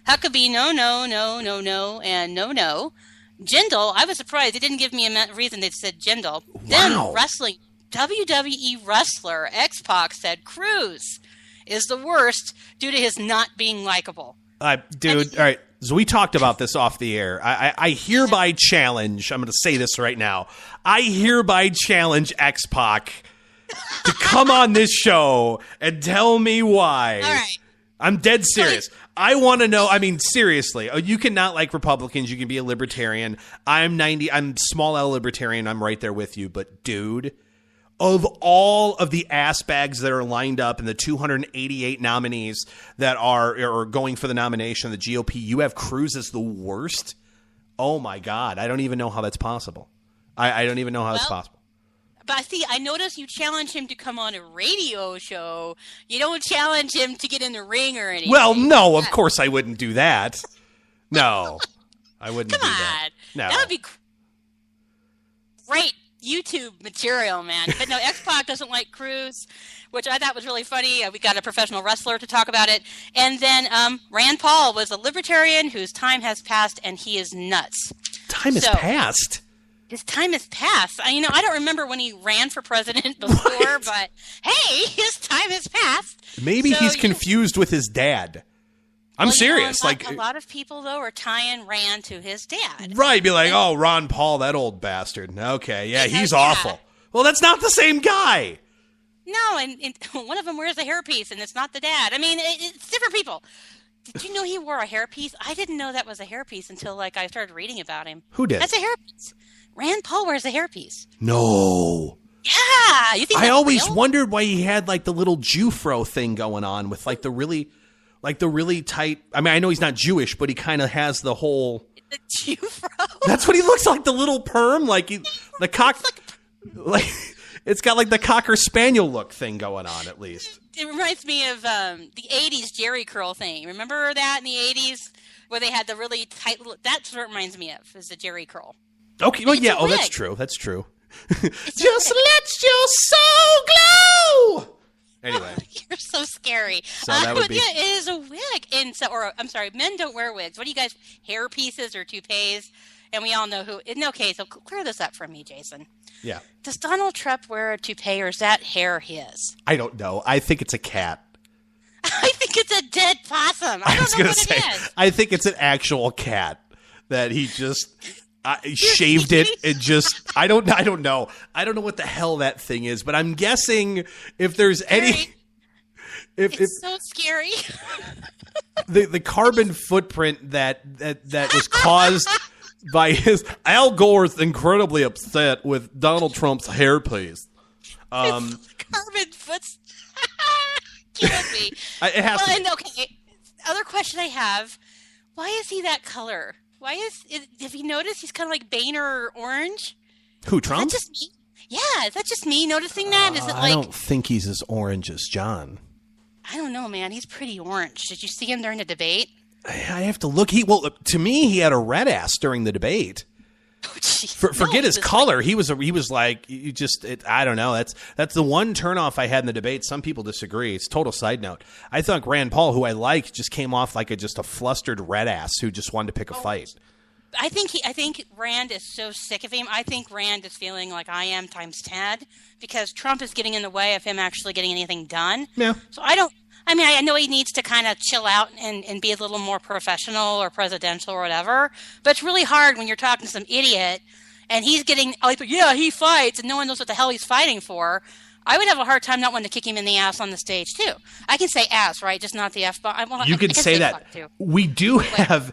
E: Huckabee, no, and no. Jindal, I was surprised. They didn't give me a reason. They said Jindal. Wow. Then wrestling, WWE wrestler X-Pac said Cruz is the worst due to his not being likable.
A: Dude, all right. So we talked about this off the air. I hereby challenge, I'm going to say this right now. I hereby challenge X-Pac to come on this show and tell me why.
E: All right.
A: I'm dead serious. I want to know, I mean, seriously. You cannot like Republicans. You can be a libertarian. I'm small L libertarian. I'm right there with you. But, dude, of all of the ass bags that are lined up and the 288 nominees that are going for the nomination of the GOP, you have Cruz as the worst? Oh, my God. I don't even know how that's possible. I don't even know how that's possible.
E: But see, I noticed you challenge him to come on a radio show. You don't challenge him to get in the ring or anything.
A: Well, no, of course I wouldn't do that. No, I wouldn't do that. No.
E: That would be great YouTube material, man. But no, X-Pac doesn't like Cruz, which I thought was really funny. We got a professional wrestler to talk about it. And then Rand Paul was a libertarian whose time has passed, and he is nuts.
A: Time has passed?
E: His time has passed. I don't remember when he ran for president before, but hey, his time has passed.
A: Maybe he's confused with his dad. I'm serious.
E: A lot of people, though, are tying Rand to his dad.
A: Right. Be like, oh, Ron Paul, that old bastard. Okay. Yeah, he's awful. Well, that's not the same guy.
E: No, and one of them wears a hairpiece, and it's not the dad. I mean, it's different people. Did you know he wore a hairpiece? I didn't know that was a hairpiece until, I started reading about him.
A: Who did?
E: That's a hairpiece. Rand Paul wears a hairpiece.
A: No.
E: Yeah. You think
A: I always wondered why he had, the little Jew-fro thing going on with, the really tight. I mean, I know he's not Jewish, but he kind of has the whole.
E: The Jew-fro?
A: That's what he looks like, the little perm, the cock. It's got like the Cocker Spaniel look thing going on, at least.
H: It reminds me of the 80s Jerry curl thing. Remember that in the 80s where they had the really tight little... That's what it reminds me of, is the Jerry curl.
A: Okay, well,
H: It's
A: yeah.
H: a
A: Oh, that's
H: wig.
A: true. That's true.
H: Just
A: let your soul glow. Anyway.
H: You're so scary.
A: So that would
H: but
A: be-
H: yeah, it is a wig. And so, or I'm sorry, men don't wear wigs. What do you guys, hair pieces or toupees? And we all know who. Okay, so clear this up for me, Jason.
A: Yeah.
H: Does Donald Trump wear a toupee, or is that hair his?
A: I don't know. I think it's a cat.
H: I think it's a dead possum. I
A: I was
H: don't know
A: going
H: what
A: to say,
H: it is.
A: I think it's an actual cat that he just shaved it and just, I don't know. I don't know what the hell that thing is, but I'm guessing if there's any, if
H: It's so scary.
A: the carbon footprint that was caused by his, Al Gore's incredibly upset with Donald Trump's hairpiece.
H: Carbon foots. Killing me.
A: It has to be.
H: And okay, other question I have: why is he that color? Why have you noticed he's kind of like Boehner orange?
A: Who,
H: Is that
A: Trump?
H: just me? Yeah, is that just me noticing that? Is it
A: I
H: like
A: don't think he's as orange as John.
H: I don't know, man. He's pretty orange. Did you see him during the debate?
A: I have to look. To me, he had a red ass during the debate. Forget his color. He was like, you just, I don't know. That's the one turnoff I had in the debate. Some people disagree. It's total side note. I thought Rand Paul, who I like, just came off like just a flustered red ass who just wanted to pick a fight.
H: I think Rand is so sick of him. I think Rand is feeling like I am times 10 because Trump is getting in the way of him actually getting anything done.
A: Yeah.
H: So I know he needs to kind of chill out and be a little more professional or presidential or whatever. But it's really hard when you're talking to some idiot and he's getting like, yeah, he fights and no one knows what the hell he's fighting for. I would have a hard time not wanting to kick him in the ass on the stage too. I can say ass, right? Just not the F-bomb. Well,
A: You
H: I
A: can say that.
H: fuck, too.
A: We do have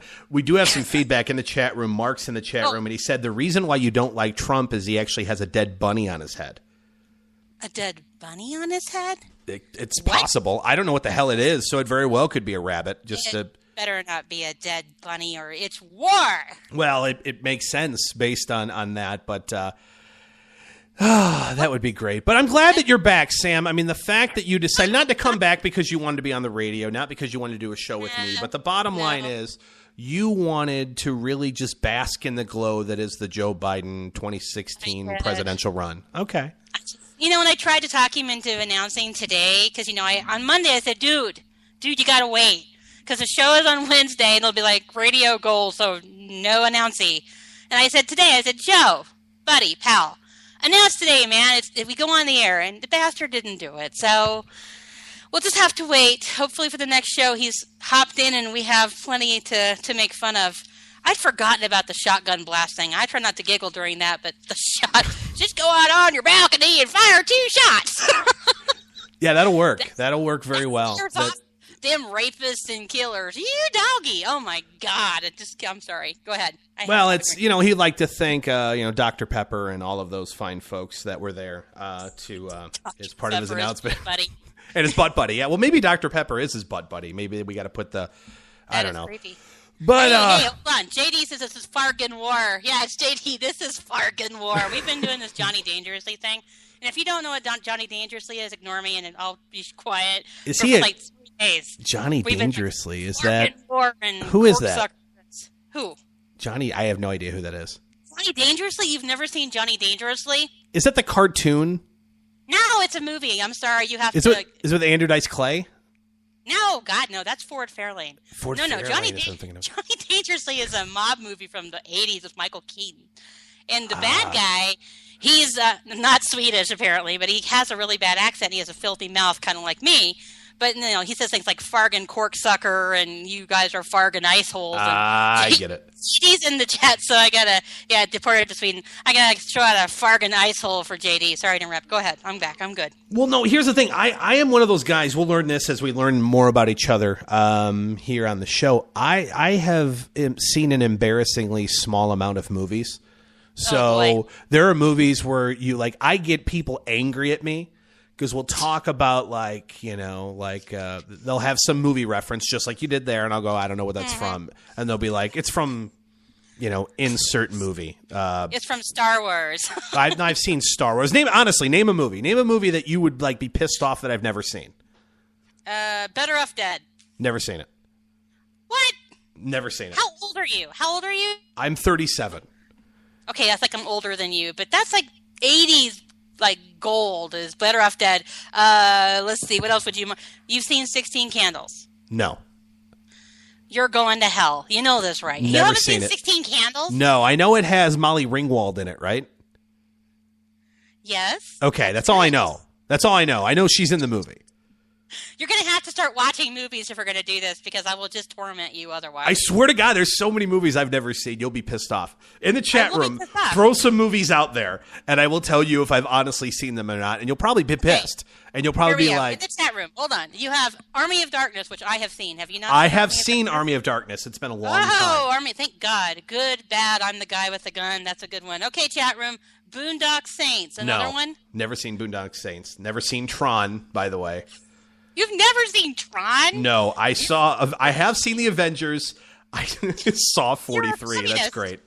A: some feedback in the chat room. Mark's in the chat room, and he said the reason why you don't like Trump is he actually has a dead bunny on his head.
H: A dead bunny on his head?
A: It's possible. I don't know what the hell it is, so it very well could be a rabbit.
H: Better not be a dead bunny or it's war.
A: Well, it makes sense based on that, but that would be great. But I'm glad that you're back, Sam. I mean, the fact that you decided not to come back because you wanted to be on the radio, not because you wanted to do a show with me, but the bottom line is you wanted to really just bask in the glow that is the Joe Biden 2016 presidential run. Okay.
H: You know, when I tried to talk him into announcing today, because, on Monday I said, dude, you got to wait. Because the show is on Wednesday, and it'll be like radio gold, so no announcing. And I said today, Joe, buddy, pal, announce today, man. If we go on the air, and the bastard didn't do it. So we'll just have to wait. Hopefully for the next show, he's hopped in, and we have plenty to make fun of. I'd forgotten about the shotgun blast thing. I try not to giggle during that, but the shot, just go out on your balcony and fire 2 shots.
A: Yeah, that'll work. That'll work very well.
H: Them rapists and killers. You doggy. Oh, my God. I'm sorry. Go ahead.
A: Well, it's, he'd like to thank, Dr. Pepper and all of those fine folks that were there as part of his announcement.
H: Buddy.
A: And his butt buddy. Yeah, well, maybe Dr. Pepper is his butt buddy. Maybe we got to put I don't know.
H: Creepy.
A: But
H: hey, hold on. JD says this is Fargan War. Yeah, it's JD. This is Fargan War. We've been doing this Johnny Dangerously thing. And if you don't know what Johnny Dangerously is, ignore me and I'll be quiet.
A: Is he
H: like 3 days.
A: Johnny Dangerously? Is that
H: who
A: is that?
H: Who?
A: Johnny? I have no idea who that is.
H: Johnny Dangerously? You've never seen Johnny Dangerously?
A: Is that the cartoon?
H: No, it's a movie. I'm sorry. You have
A: Is
H: to.
A: it with Andrew Dice Clay?
H: No, God, no. That's Ford Fairlane. Johnny
A: Johnny
H: Dangerously is a mob movie from the 80s with Michael Keaton. And the bad guy, he's not Swedish, apparently, but he has a really bad accent. He has a filthy mouth, kind of like me. But, he says things like Fargan corksucker and you guys are Fargan ice holes.
A: I get it.
H: JD's in the chat, so I got to, deport it to Sweden. I got to throw out a Fargan ice hole for JD. Sorry to interrupt. Go ahead. I'm back. I'm good.
A: Well, no, here's the thing. I am one of those guys. We'll learn this as we learn more about each other here on the show. I have seen an embarrassingly small amount of movies. So there are movies where I get people angry at me. Because we'll talk about they'll have some movie reference just like you did there, and I'll go, I don't know what that's from, and they'll be like, it's from insert movie.
H: It's from Star Wars.
A: I've seen Star Wars. Name a movie. Name a movie that you would be pissed off that I've never seen.
H: Better Off Dead.
A: Never seen it.
H: What?
A: Never seen it.
H: How old are you?
A: I'm 37.
H: Okay, that's I'm older than you, but that's 80s gold is Better Off Dead. Let's see, what else would you've seen 16 Candles?
A: No.
H: You're going to hell. You know this, right?
A: Never
H: you haven't
A: seen
H: seen
A: it.
H: 16 Candles?
A: No, I know it has Molly Ringwald in it, right?
H: Yes.
A: Okay, that's all I know. I know she's in the movie.
H: You're going to have to start watching movies if we're going to do this because I will just torment you otherwise.
A: I swear to God, there's so many movies I've never seen. You'll be pissed off. In the chat room, throw some movies out there, and I will tell you if I've honestly seen them or not, and you'll probably be pissed. And you'll probably be like...
H: In the chat room, hold on. You have Army of Darkness, which I have seen. Have you not?
A: I have seen Army of Darkness. It's been a long time.
H: Oh, Army, thank God. Good, bad, I'm the guy with the gun. That's a good one. Okay, chat room. Boondock Saints, another one?
A: Never seen Boondock Saints. Never seen Tron, by the way.
H: You've never seen Tron?
A: No, I have seen the Avengers. I saw 43. That's great.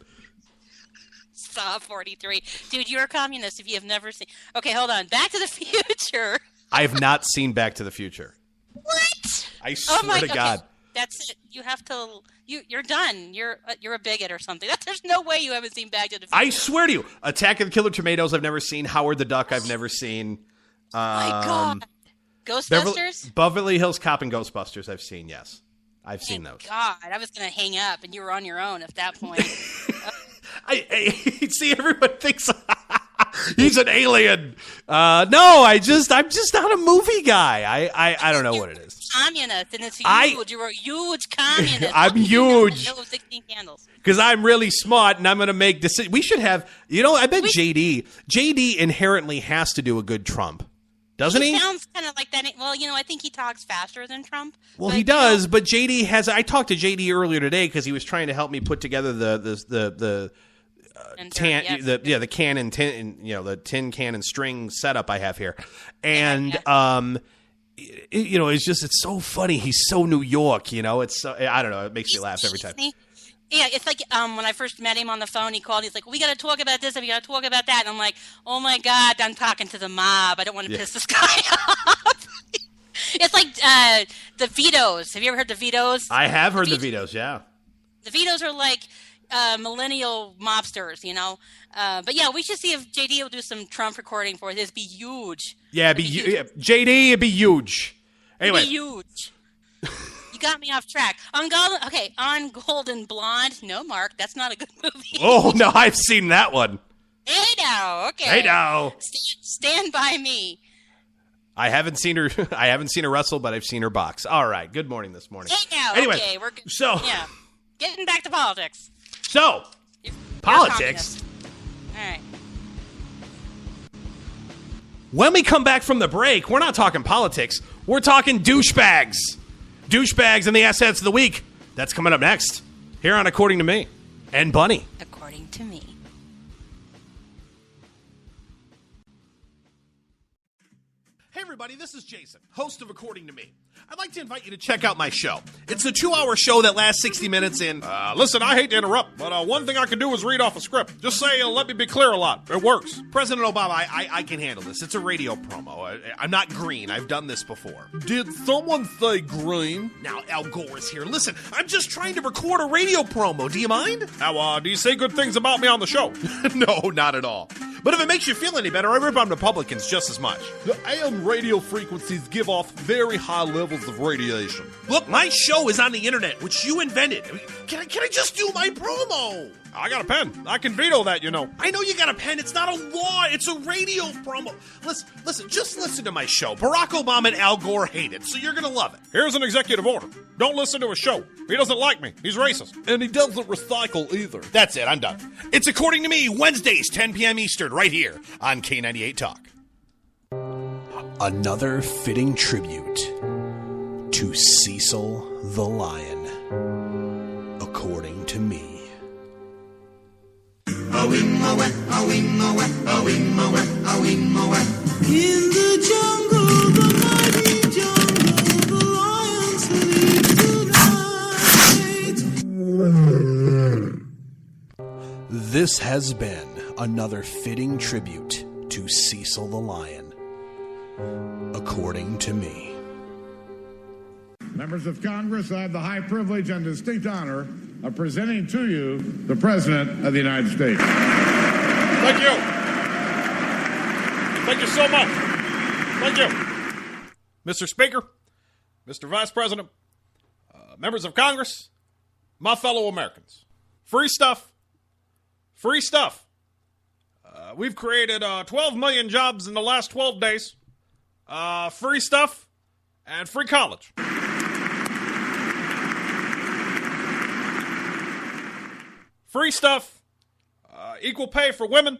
H: Saw 43. Dude, you're a communist if you have never seen... Okay, hold on. Back to the Future.
A: I have not seen Back to the Future.
H: What?
A: I swear to God.
H: That's it. You have to... You're done. You're a bigot or something. There's no way you haven't seen Back to the Future.
A: I swear to you. Attack of the Killer Tomatoes I've never seen. Howard the Duck I've never seen.
H: My God. Ghostbusters?
A: Beverly Hills Cop and Ghostbusters I've seen, yes. I've seen those.
H: God, I was going to hang up and you were on your own at that point.
A: I see, everyone thinks he's an alien. No, I'm just not a movie guy. I don't know what it is.
H: Communist, and it's huge. You're a huge communist.
A: I'm huge.
H: 16 Candles.
A: Because I'm really smart, and I'm going to make decisions. We should have, I bet JD inherently has to do a good Trump. Doesn't he?
H: He sounds kind of like that. Well, I think he talks faster than Trump.
A: Well, he does, but JD has. I talked to JD earlier today because he was trying to help me put together the cannon tin, the tin cannon string setup I have here, and it's so funny. He's so New York, It's so, I don't know. It makes me laugh every time.
H: Yeah, it's like when I first met him on the phone, he called. He's like, "We got to talk about this and we got to talk about that." And I'm like, "Oh my God, I'm talking to the mob. I don't want to piss this guy off." It's like the Vitos. Have you ever heard the Vitos?
A: I have heard the Vitos. Yeah,
H: the Vitos are like millennial mobsters, But yeah, we should see if JD will do some Trump recording for us. It'd be huge.
A: Yeah, JD, it'd be huge. Anyway,
H: it'd be huge. You got me off track. On Golden Blonde. No, Mark, that's not a good movie.
A: Oh, no, I've seen that one.
H: Hey, now. Okay.
A: Hey, now.
H: Stand by me.
A: I haven't seen her wrestle, but I've seen her box. All right. Good morning this morning.
H: Hey, now.
A: Anyway,
H: okay, we're good.
A: So,
H: yeah. Getting back to politics.
A: So, politics.
H: All right.
A: When we come back from the break, we're not talking politics. We're talking douchebags. Douchebags and the assets of the week. That's coming up next here on According to Me and Bunny.
H: According to Me.
A: Hey everybody, this is Jason, host of According to Me. I'd like to invite you to check out my show. It's a 2-hour show that lasts 60 minutes in.
B: Listen, I hate to interrupt, but one thing I can do is read off a script. Just say, let me be clear a lot. It works.
A: President Obama, I can handle this. It's a radio promo. I'm not green. I've done this before.
L: Did someone say green?
A: Now, Al Gore is here. Listen, I'm just trying to record a radio promo. Do you mind?
B: Now, do you say good things about me on the show?
A: No, not at all. But if it makes you feel any better, I rip on Republicans just as much.
L: The AM radio frequencies give off very high levels of radiation.
A: Look, my show is on the internet, which you invented. Can I just do my promo?
B: I got a pen. I can veto that,
A: I know you got a pen. It's not a law. It's a radio promo. Listen, just listen to my show. Barack Obama and Al Gore hate it, so you're going to love it.
B: Here's an executive order. Don't listen to his show. He doesn't like me. He's racist.
L: And he doesn't recycle either.
A: That's it. I'm done. It's According to Me, Wednesdays, 10 p.m. Eastern, right here on K98 Talk. Another fitting tribute to Cecil the Lion, According to Me.
O: In the jungle, the mighty jungle, the lion sleeps tonight.
A: This has been another fitting tribute to Cecil the Lion, according to me.
P: Members of Congress, I have the high privilege and distinct honor of presenting to you the President of the United States.
B: Thank you. Thank you so much. Thank you. Mr. Speaker, Mr. Vice President, members of Congress, my fellow Americans. Free stuff. Free stuff. We've created 12 million jobs in the last 12 days. Free stuff and free college. Free stuff, equal pay for women.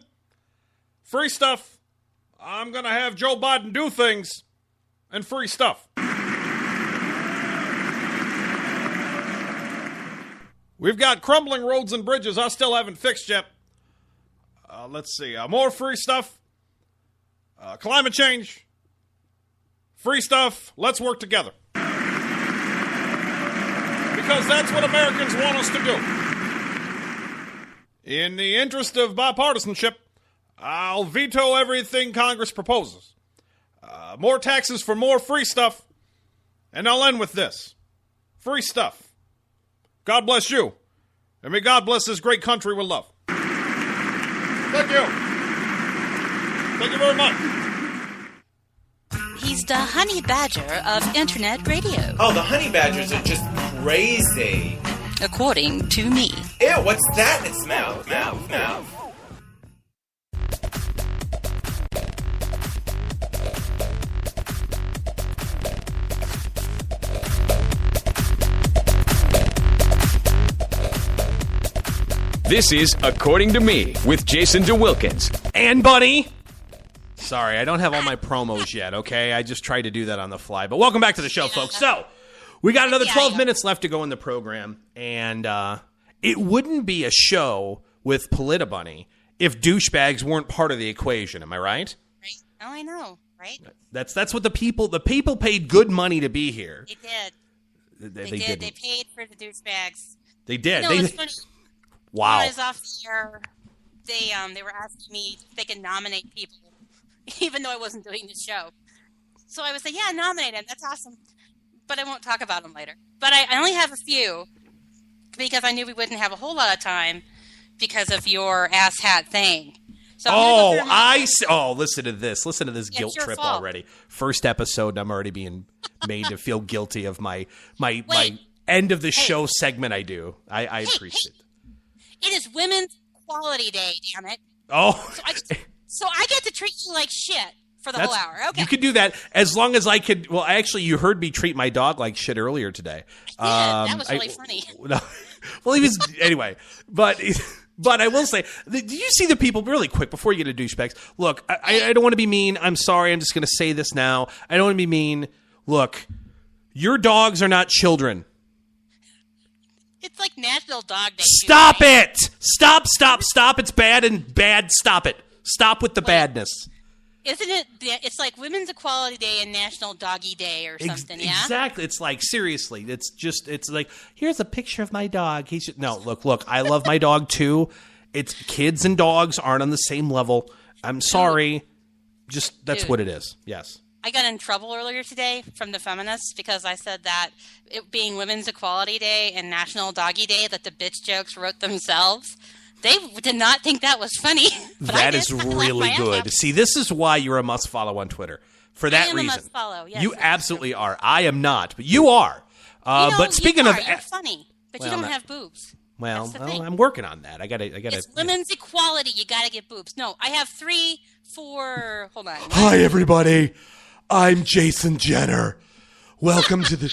B: Free stuff, I'm going to have Joe Biden do things. And free stuff. We've got crumbling roads and bridges I still haven't fixed yet. Let's see, more free stuff. Climate change. Free stuff, let's work together. Because that's what Americans want us to do. In the interest of bipartisanship, I'll veto everything Congress proposes. More taxes for more free stuff. And I'll end with this. Free stuff. God bless you. And may God bless this great country we love. Thank you. Thank you very much.
H: He's the honey badger of internet radio.
Q: Oh, the honey badgers are just crazy.
H: According to me.
Q: Ew, what's that? It's mouth.
F: This is According to Me with Jason DeWilkins.
A: And Bunny. Sorry, I don't have all my promos yet, okay? I just tried to do that on the fly. But welcome back to the show, folks. So, we got another 12 minutes left to go in the program. And it wouldn't be a show with Politibunny if douchebags weren't part of the equation. Am I right?
H: Right. Oh, I know, right?
A: That's what the people paid good money to be here.
H: They did.
A: They
H: did. They paid for the douchebags.
A: They did.
H: You know, it's funny.
A: Wow.
H: When I was off the air, they were asking me if they could nominate people, even though I wasn't doing the show. So I would say, yeah, nominate them. That's awesome. But I won't talk about them later. But I only have a few because I knew we wouldn't have a whole lot of time because of your ass hat thing. So
A: listen to this. Listen to this guilt trip
H: fault.
A: already. First episode, and I'm already being made to feel guilty of my end of the show segment I do. I appreciate it.
H: It is Women's Equality Day, damn it.
A: Oh.
H: So I get to treat you like shit for the whole hour. Okay.
A: You could do that as long as I could. Well, actually, you heard me treat my dog like shit earlier today.
H: I did. That was really funny.
A: No, well, he was anyway. But I will say, did you see the people really quick before you get to douchebags? Look, I don't want to be mean. I'm sorry. I'm just going to say this now. I don't want to be mean. Look, your dogs are not children.
H: It's like National Dog Day.
A: Stop it! Stop. It's bad and bad. Stop it. Stop with the badness.
H: Isn't it? It's like Women's Equality Day and National Doggy Day or something, yeah?
A: Exactly. It's like, seriously. It's like, here's a picture of my dog. Look, I love my dog too. It's kids and dogs aren't on the same level. I'm sorry. That's what it is. Yes.
H: I got in trouble earlier today from the feminists because I said that it being Women's Equality Day and National Doggy Day, that the bitch jokes wrote themselves. They did not think that was funny.
A: That is really good. See, this is why you're a must-follow on Twitter. For that reason.
H: I am a must-follow, yes.
A: You absolutely are. I am not, but you are. But speaking of...
H: You're funny, but you don't have boobs.
A: Well, I'm working on that. I gotta.
H: It's women's equality. You gotta get boobs. No, I have 3, 4... Hold on.
A: Hi, everybody. I'm Jason Jenner. Welcome to the...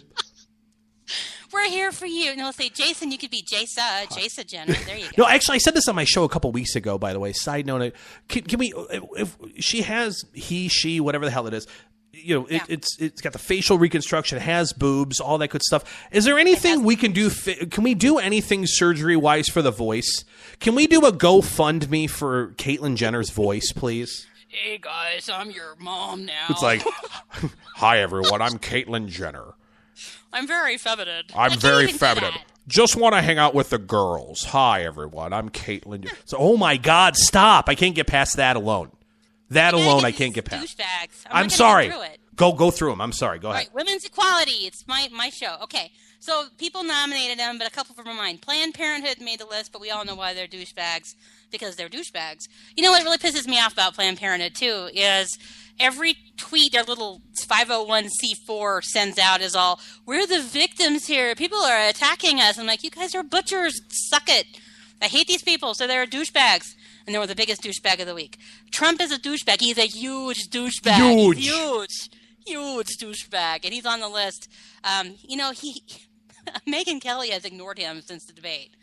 H: We're here for you. No, say, Jason, you could be Jason Jenner. There you go.
A: No, actually, I said this on my show a couple weeks ago, by the way. Side note, can we... If she has, she, whatever the hell it is, it's got the facial reconstruction, has boobs, all that good stuff. Is there anything we can do? Can we do anything surgery-wise for the voice? Can we do a GoFundMe for Caitlyn Jenner's voice, please?
H: Hey, guys, I'm your mom now.
A: It's like, hi, everyone, I'm Caitlyn Jenner.
H: I'm very feminine.
J: I'm very feminine. Just want to hang out with the girls. Hi, everyone. I'm Caitlin.
A: So, oh my God, stop. I can't get past that alone. That alone I can't get past.
H: Douchebags.
A: I'm sorry. Go through them. I'm sorry. Go ahead.
H: All right, women's equality. It's my show. Okay. So people nominated them, but a couple from mine. Planned Parenthood made the list, but we all know why they're douchebags, because they're douchebags. You know what really pisses me off about Planned Parenthood, too, is every tweet their little 501c4 sends out is all, we're the victims here. People are attacking us. I'm like, you guys are butchers. Suck it. I hate these people, so they're douchebags. And they were the biggest douchebag of the week. Trump is a douchebag. He's a huge douchebag. Huge douchebag. And he's on the list. Megyn Kelly has ignored him since the debate.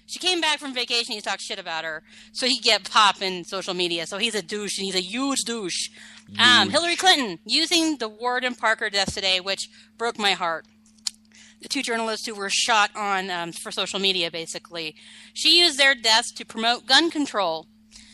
H: She came back from vacation. He talked shit about her. So he get pop in social media. So he's a douche, and he's a huge douche. Hillary Clinton using the Ward and Parker deaths today, which broke my heart. The two journalists who were shot on for social media, basically. She used their deaths to promote gun control.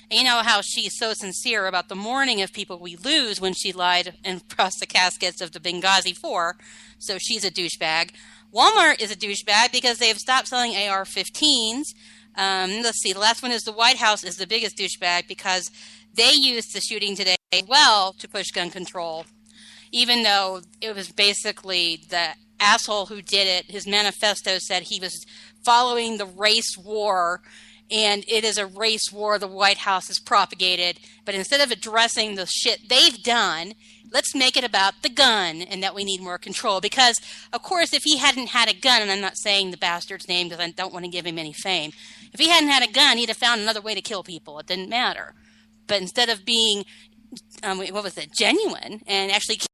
H: And you know how she's so sincere about the mourning of people we lose when she lied across the caskets of the Benghazi 4. So she's a douchebag. Walmart is a douchebag because they've stopped selling AR-15s. Let's see. The last one is the White House is the biggest douchebag because they used the shooting today well to push gun control, even though it was basically the asshole who did it. His manifesto said he was following the race war, and it is a race war the White House has propagated. But instead of addressing the shit they've done, let's make it about the gun and that we need more control. Because, of course, if he hadn't had a gun, and I'm not saying the bastard's name because I don't want to give him any fame, if he hadn't had a gun, he'd have found another way to kill people. It didn't matter. But instead of being, genuine and actually care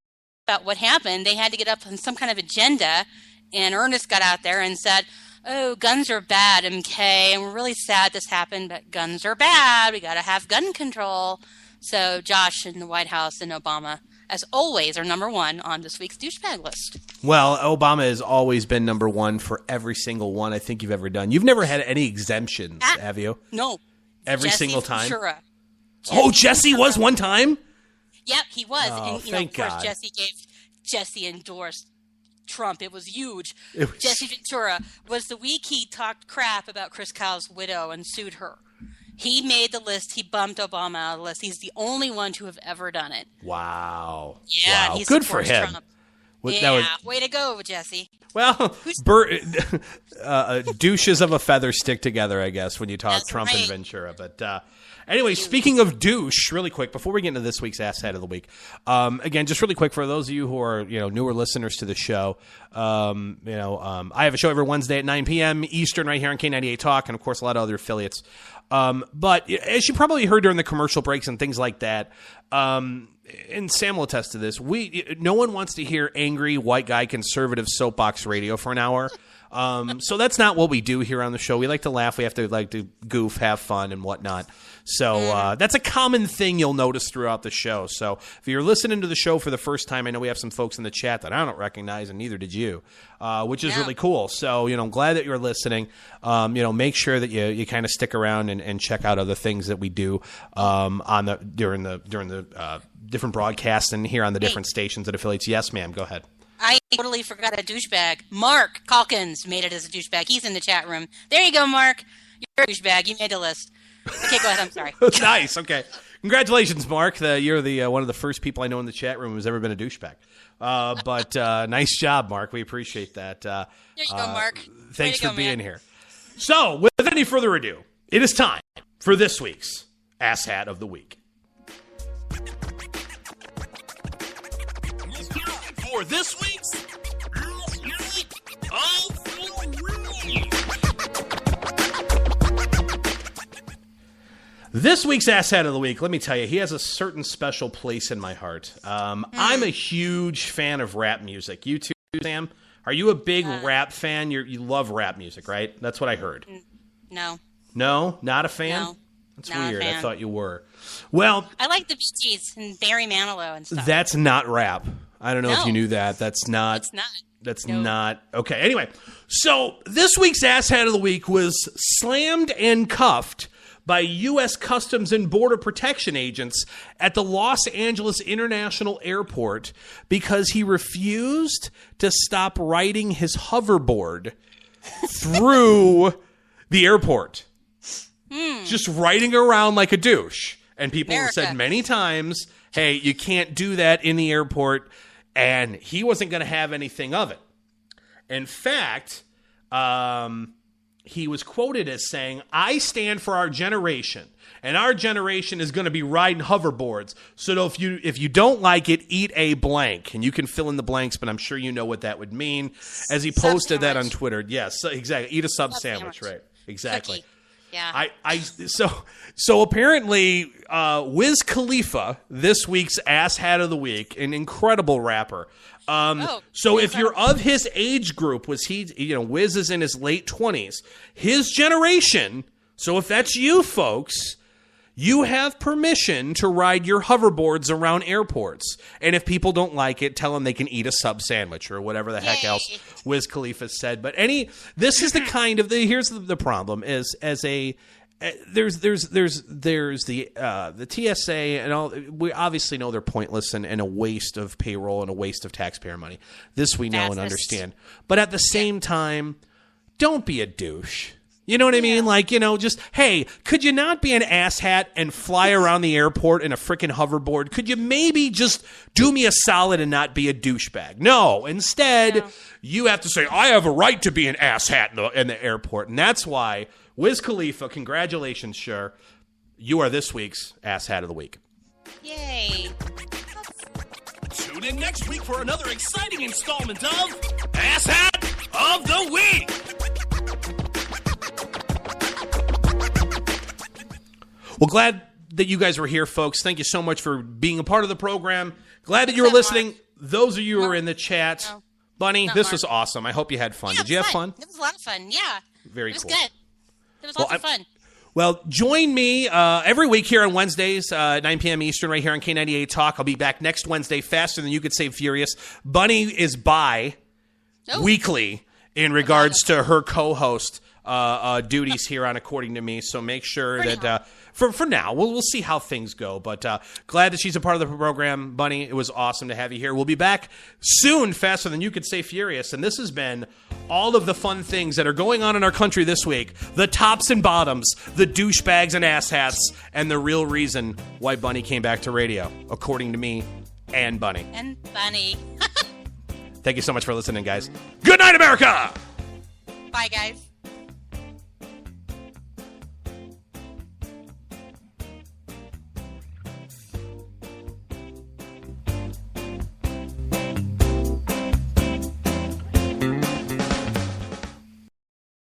H: about what happened, they had to get up on some kind of agenda. And Ernest got out there and said, oh, guns are bad, MK, and we're really sad this happened, but guns are bad. We got to have gun control. So Josh in the White House and Obama, as always, are number one on this week's douchebag list.
A: Well, Obama has always been number one for every single one I think you've ever done. You've never had any exemptions, have you?
H: No.
A: Every
H: Jesse
A: single time?
H: Ventura.
A: Jesse was one time?
H: Yep, he was.
A: Oh,
H: and,
A: thank
H: of course,
A: God.
H: Jesse endorsed Trump. It was huge.
A: It was-
H: Jesse Ventura was the week he talked crap about Chris Kyle's widow and sued her. He made the list. He bumped Obama out of the list. He's the only one to have ever done it.
A: Wow.
H: Yeah,
A: wow.
H: he
A: Good for
H: supports
A: him.
H: Trump.
A: That
H: Yeah,
A: would-
H: way to go, Jesse.
A: Well, douches of a feather stick together, I guess, when you talk Trump and Ventura. But anyway, speaking of douche, really quick, before we get into this week's Asshat of the Week, again, just really quick, for those of you who are newer listeners to the show, I have a show every Wednesday at 9 p.m. Eastern right here on K98 Talk, and, of course, a lot of other affiliates. But as you probably heard during the commercial breaks and things like that, and Sam will attest to this, no one wants to hear angry white guy conservative soapbox radio for an hour. So that's not what we do here on the show. We like to laugh. We have to like to goof, have fun, and whatnot. So that's a common thing you'll notice throughout the show. So if you're listening to the show for the first time, I know we have some folks in the chat that I don't recognize, and neither did you, which is really cool. So I'm glad that you're listening. Make sure that you kind of stick around and check out other things that we do during the different broadcasts and here on the different stations and affiliates. Yes, ma'am. Go ahead.
H: I totally forgot a douchebag. Mark Calkins made it as a douchebag. He's in the chat room. There you go, Mark. You're a douchebag. You made the list. Okay, go ahead. I'm sorry.
A: Nice. Okay. Congratulations, Mark. You're the one of the first people I know in the chat room who's ever been a douchebag. But nice job, Mark. We appreciate that. There
H: you go, Mark.
A: Thanks for being here. So, without any further ado, it is time for this week's Asshat of the Week.
O: For this week's
A: This week's Asshat of the Week, let me tell you, he has a certain special place in my heart. I'm a huge fan of rap music. You too, Sam? Are you a big rap fan? You love rap music, right? That's what I heard.
H: No.
A: No? Not a fan?
H: No.
A: That's
H: Not a
A: weird. I
H: fan.
A: thought you were. Well,
H: I like the Bee Gees and Barry Manilow and stuff.
A: that's not rap. I don't know if
H: No.
A: you knew that. That's not.
H: It's not.
A: That's not. Okay, anyway. So this week's Asshat of the Week was slammed and cuffed by U.S. Customs and Border Protection agents at the Los Angeles International Airport because he refused to stop riding his hoverboard through the airport. Just riding around like a douche. And people have said many times, hey, you can't do that in the airport. And he wasn't going to have anything of it. In fact, he was quoted as saying, I stand for our generation, and our generation is going to be riding hoverboards. So if you don't like it, eat a blank. And you can fill in the blanks, but I'm sure you know what that would mean. As he posted that on Twitter. Yes, exactly. Eat a sub sandwich, right? Exactly.
H: Cookie. Yeah.
A: So apparently, Wiz Khalifa, this week's Ass Hat of the Week, an incredible rapper. So if you're of his age group, Wiz is in his late 20s, his generation. So if that's you folks, you have permission to ride your hoverboards around airports. And if people don't like it, tell them they can eat a sub sandwich or whatever the heck else Wiz Khalifa said. But this is the kind of here's the problem is there's the TSA and all. We obviously know they're pointless and a waste of payroll and a waste of taxpayer money. This we know and understand. But at the same time, don't be a douche. You know what I mean? Like, just, hey, could you not be an asshat and fly around the airport in a freaking hoverboard? Could you maybe just do me a solid and not be a douchebag? No. Instead, you have to say, I have a right to be an asshat in the airport. And that's why, Wiz Khalifa, congratulations, sure. You are this week's Asshat of the Week.
H: Yay.
O: Tune in next week for another exciting installment of Asshat of the Week.
A: Well, glad that you guys were here, folks. Thank you so much for being a part of the program. Glad that you were listening. Those of you who are in the chat. Bunny, this was awesome. I hope you had fun. Did you have fun?
H: It was a lot of fun, yeah.
A: Very cool.
H: It was good. It was lots of fun.
A: Well, join me every week here on Wednesdays, 9 p.m. Eastern, right here on K98 Talk. I'll be back next Wednesday, faster than you could say furious. Bunny is weekly in regards to her co-host duties here on According to Me. So make sure that... For now, we'll see how things go. But glad that she's a part of the program, Bunny. It was awesome to have you here. We'll be back soon, faster than you could say furious. And this has been all of the fun things that are going on in our country this week. The tops and bottoms, the douchebags and asshats, and the real reason why Bunny came back to radio, according to me and Bunny.
H: And Bunny.
A: Thank you so much for listening, guys. Good night, America!
H: Bye, guys.